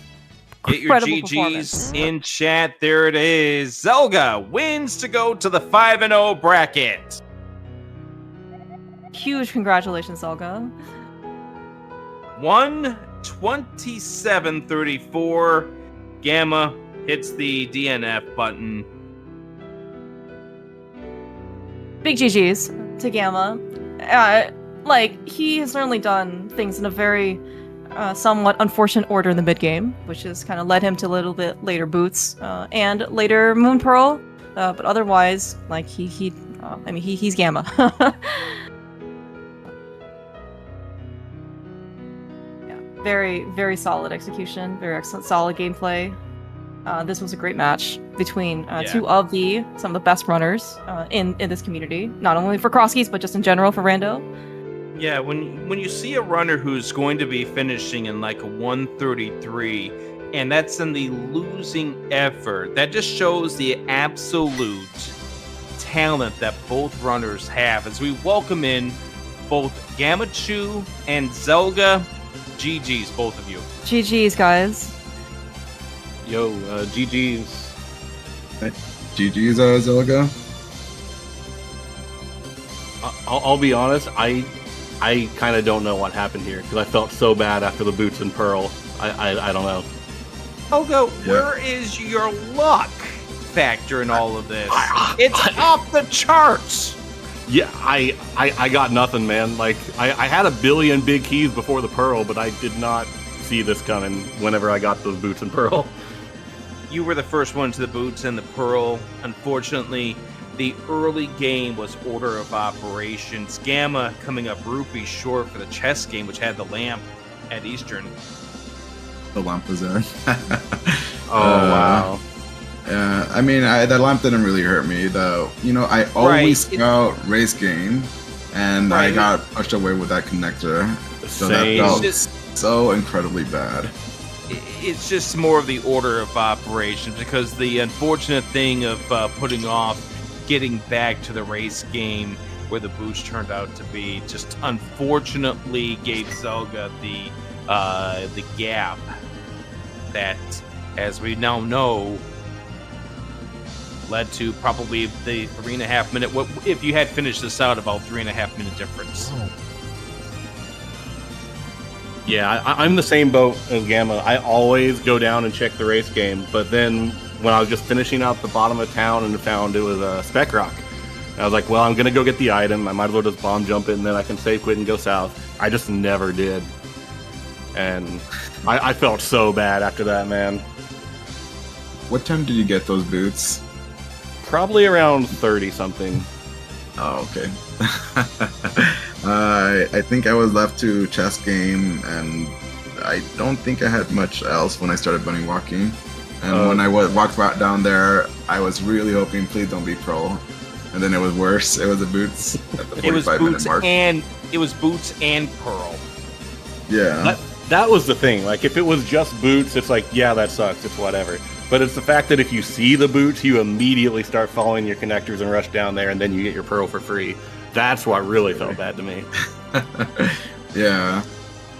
Get your incredible GGs performance. in chat. There it is. Zelga wins to go to the 5-0 bracket. Huge congratulations, Zelga. 127-34. Gamma hits the DNF button. Big GGs to Gamma. Like, he has certainly done things in a very somewhat unfortunate order in the mid-game, which has kind of led him to a little bit later boots and later Moon Pearl. But otherwise, like, he's Gamma. Very, very solid execution, very excellent, solid gameplay. This was a great match between two of some of the best runners in this community, not only for Crosskeys, but just in general for Rando. Yeah, when you see a runner who's going to be finishing in like a 133, and that's in the losing effort, that just shows the absolute talent that both runners have. As we welcome in both Gammachuu and Zelga. GG's, both of you. GG's, guys. Yo, GG's. GG's, Zelga. I'll be honest, I kind of don't know what happened here, because I felt so bad after the boots and Pearl. I don't know. Zelga, where is your luck factor in all of this? It's off the charts! Yeah, I got nothing, man. Like, I had a billion big keys before the Pearl, but I did not see this coming whenever I got those boots and Pearl. You were the first one to the boots and the Pearl. Unfortunately, the early game was order of operations. Gamma coming up rupee short for the chess game, which had the lamp at Eastern. The lamp was there. Wow. Yeah, I mean, that lamp didn't really hurt me, though. You know, I always scout race game, and I got pushed away with that connector. So that felt so incredibly bad. It's just more of the order of operations, because the unfortunate thing of putting off getting back to the race game where the boost turned out to be just unfortunately gave Zelga the gap that, as we now know, led to probably the 3.5 minute. What if you had finished this out, about 3.5 minute difference? Yeah, I'm the same boat as Gamma. I always go down and check the race game, but then when I was just finishing out the bottom of town and found it was a spec rock, I was like, well, I'm gonna go get the item. I might as well just bomb jump it, and then I can save quit and go south. I just never did, and I felt so bad after that, man. What time did you get those boots? Probably around 30 something. Oh, okay. I think I was left to chess game, and I don't think I had much else when I started bunny walking. And when I walked right down there, I was really hoping, please don't be pro. And then it was worse. It was the boots at the 45-minute mark. It was boots and Pearl. Yeah. That was the thing. Like, if it was just boots, it's like, yeah, that sucks. It's whatever. But it's the fact that if you see the boots, you immediately start following your connectors and rush down there, and then you get your Pearl for free. That's what really felt bad to me. Yeah.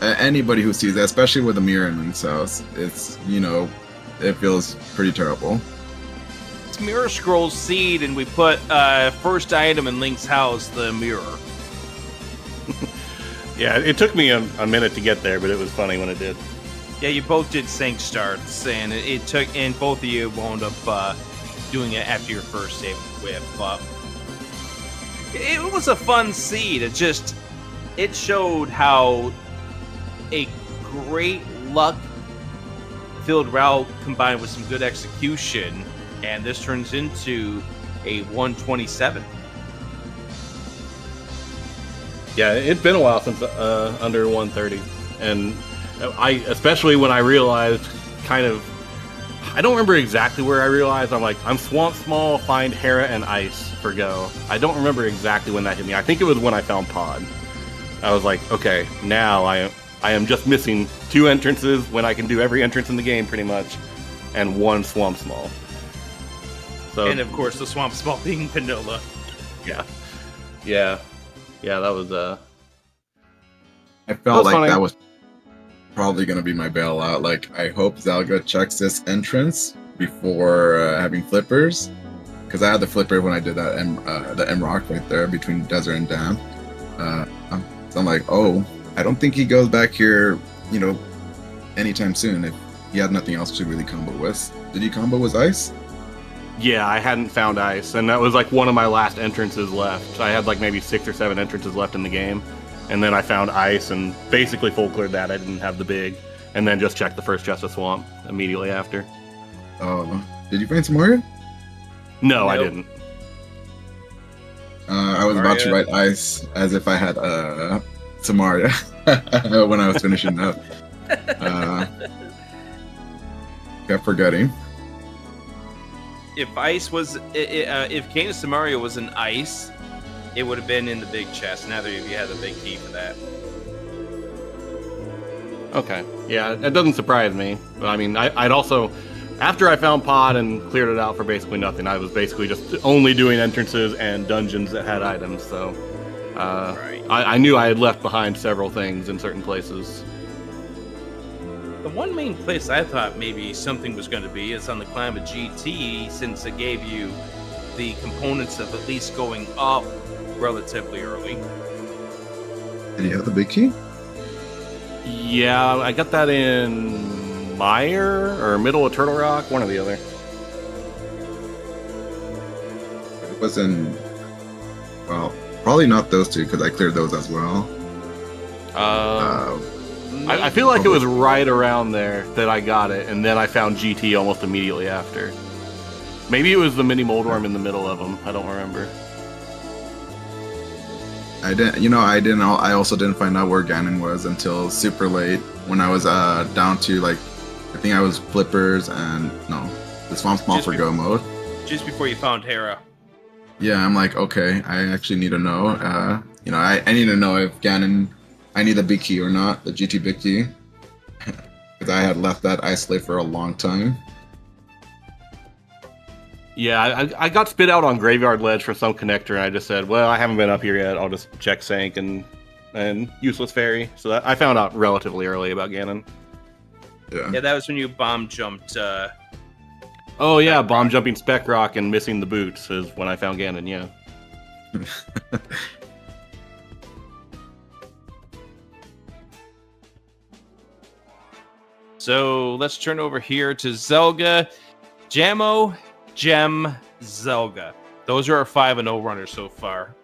Anybody who sees that, especially with the mirror in Link's house, it's, you know, it feels pretty terrible. It's Mirror Scroll Seed, and we put first item in Link's house, the mirror. Yeah, it took me a minute to get there, but it was funny when it did. Yeah, you both did sync starts, and it took, and both of you wound up doing it after your first save whip. It was a fun seed. It showed how a great luck-filled route combined with some good execution, and this turns into a 127. Yeah, it's been a while since under 130, and especially when I realized I don't remember exactly where I realized, I'm Swamp Small, find Hera and Ice for go. I don't remember exactly when that hit me. I think it was when I found Pod. I was like, okay, now I am just missing 2 entrances when I can do every entrance in the game pretty much, and 1 Swamp Small. So And of course, the swamp small being vanilla. yeah, that was I felt like funny. that was probably gonna be my bailout. Like, I hope Zelga checks this entrance before having flippers, because I had the flipper when I did that the M rock right there between desert and dam. So I'm like, oh, I don't think he goes back here, anytime soon. If he had nothing else to really combo with. Did he combo with ice? Yeah, I hadn't found ice, and that was like one of my last entrances left. I had like maybe 6 or 7 entrances left in the game, and then I found ice and basically full cleared that. I didn't have the big, and then just checked the first chest of swamp immediately after. Oh, did you find Samaria? No, I Nope. didn't. I was about to write ice as if I had Samaria when I was finishing up. Kept forgetting. If ice was, if Canis Samaria was an ice, it would have been in the big chest. Neither of you had the big key for that. Okay, yeah, it doesn't surprise me. But I mean, I'd also, after I found Pod and cleared it out for basically nothing, I was basically just only doing entrances and dungeons that had items. So Right. I knew I had left behind several things in certain places. The one main place I thought maybe something was going to be is on the Climate GT, since it gave you the components of at least going up relatively early. Did you have the big key? Yeah, I got that in Mire or middle of Turtle Rock, one or the other. It was in. Well, probably not those two because I cleared those as well. I feel like it was right around there that I got it, and then I found GT almost immediately after. Maybe it was the mini Moldworm in the middle of them. I don't remember. I didn't. I also didn't find out where Ganon was until super late when I was down to I think I was flippers and the swamp small Just for go mode. just before you found Hera. Yeah, I'm like, okay, I actually need to know. I need to know if Ganon, I need the big key or not, the GT big key, because I had left that isolate for a long time. Yeah, I got spit out on Graveyard Ledge for some connector, and I just said, well, I haven't been up here yet. I'll just check Sank and Useless Fairy. So I found out relatively early about Ganon. Yeah, that was when you bomb jumped. Oh yeah, bomb jumping Spec Rock and missing the boots is when I found Ganon, yeah. So let's turn over here to Zelga, Jamo, Gem, Zelga. Those are our 5-0 runners so far.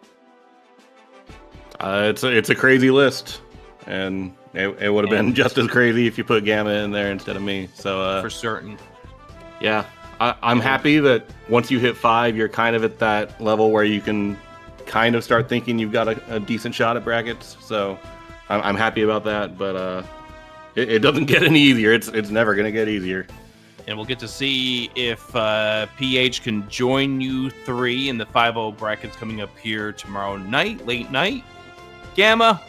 It's a crazy list, and it would have been just as crazy if you put Gamma in there instead of me. So For certain. yeah, I'm happy that once you hit 5, you're kind of at that level where you can kind of start thinking you've got a decent shot at brackets. So I'm happy about that, but it doesn't get any easier. It's never gonna get easier. And we'll get to see if PH can join you 3 in the 5-0 brackets coming up here tomorrow night, late night. Gamma,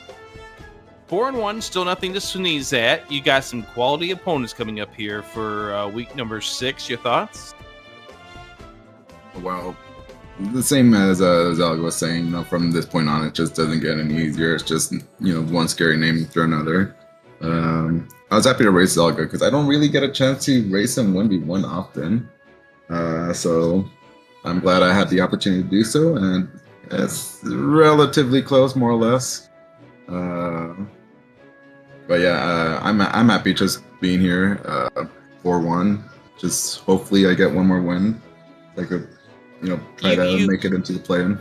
4-1, still nothing to sneeze at. You got some quality opponents coming up here for week number 6. Your thoughts? Well, the same as Zelga was saying, from this point on, it just doesn't get any easier. It's just, one scary name after another. I was happy to race Zelga because I don't really get a chance to race him 1v1 often. So I'm glad I had the opportunity to do so, and it's relatively close, more or less. But yeah, I'm happy just being here, 4-1. Just hopefully I get one more win. I could, try to make it into the play-in.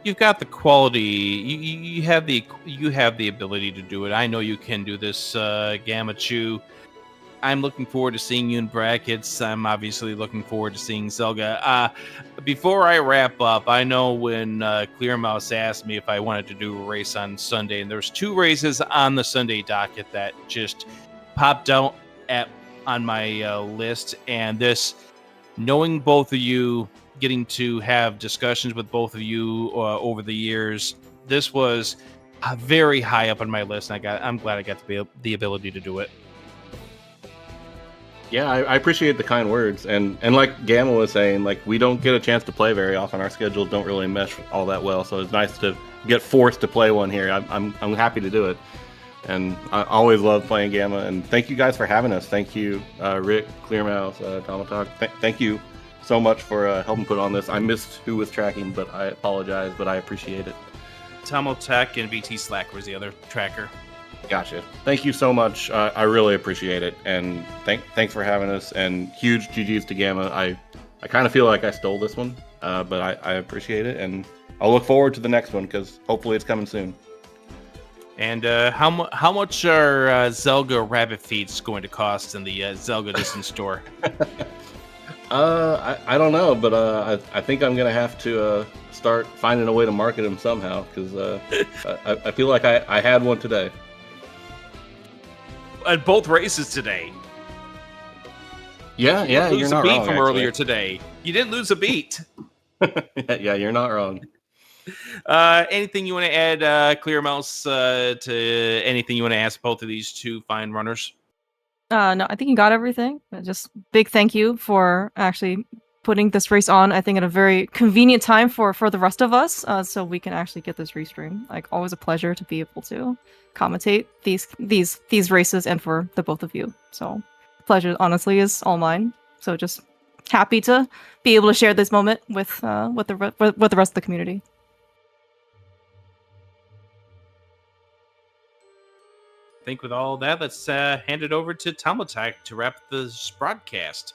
You've got the quality. You have the ability to do it. I know you can do this, Gammachuu. I'm looking forward to seeing you in brackets. I'm obviously looking forward to seeing Zelga. Before I wrap up, I know when Clearmouse asked me if I wanted to do a race on Sunday, and there's 2 races on the Sunday docket that just popped out on my list. And this, knowing both of you, getting to have discussions with both of you over the years, this was very high up on my list, and I'm glad I got the ability to do it. Yeah, I appreciate the kind words, and like Gamma was saying, like we don't get a chance to play very often. Our schedules don't really mesh all that well, so it's nice to get forced to play one here. I'm happy to do it, and I always love playing Gamma. And thank you guys for having us. Thank you, Rick, Clearmouse, Tomatalk. Thank you so much for helping put on this. I missed who was tracking, but I apologize, but I appreciate it. Tomatalk and BT Slack was the other tracker. Gotcha. Thank you so much. I really appreciate it, and thanks for having us. And huge GGs to Gamma. I kind of feel like I stole this one, but I appreciate it, and I'll look forward to the next one because hopefully it's coming soon. And how much are Zelda rabbit feeds going to cost in the Zelgadissan store? I don't know, but I think I'm gonna have to start finding a way to market them somehow because I feel like I had one today. At both races today. Yeah, You you're lose not a beat wrong. from actually. earlier today. You didn't lose a beat. Yeah, you're not wrong. Anything you want to add, Clear Mouse, to anything you want to ask both of these two fine runners? No, I think you got everything. Just big thank you for actually putting this race on. I think at a very convenient time for the rest of us, so we can actually get this restream. Like always, a pleasure to be able to commentate these races and for the both of you. So pleasure honestly is all mine. So just happy to be able to share this moment with the rest of the community. I think with all that, let's hand it over to Tomatalk to wrap this broadcast.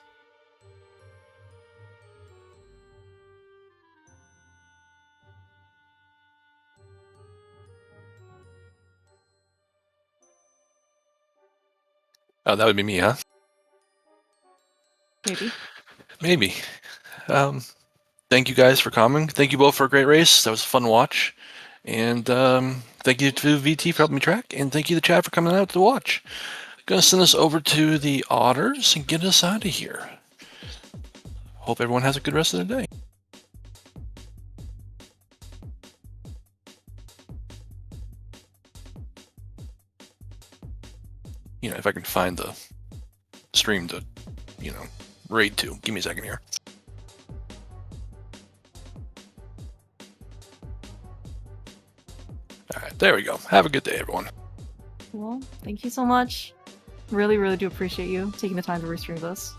Oh, that would be me, huh? Maybe. Thank you guys for coming. Thank you both for a great race. That was a fun watch. And thank you to VT for helping me track. And thank you to Chad for coming out to watch. Gonna send us over to the otters and get us out of here. Hope everyone has a good rest of the day. You know, if I can find the stream to, raid to. Give me a second here. All right, there we go. Have a good day, everyone. Well, thank you so much. Really, really do appreciate you taking the time to restream this.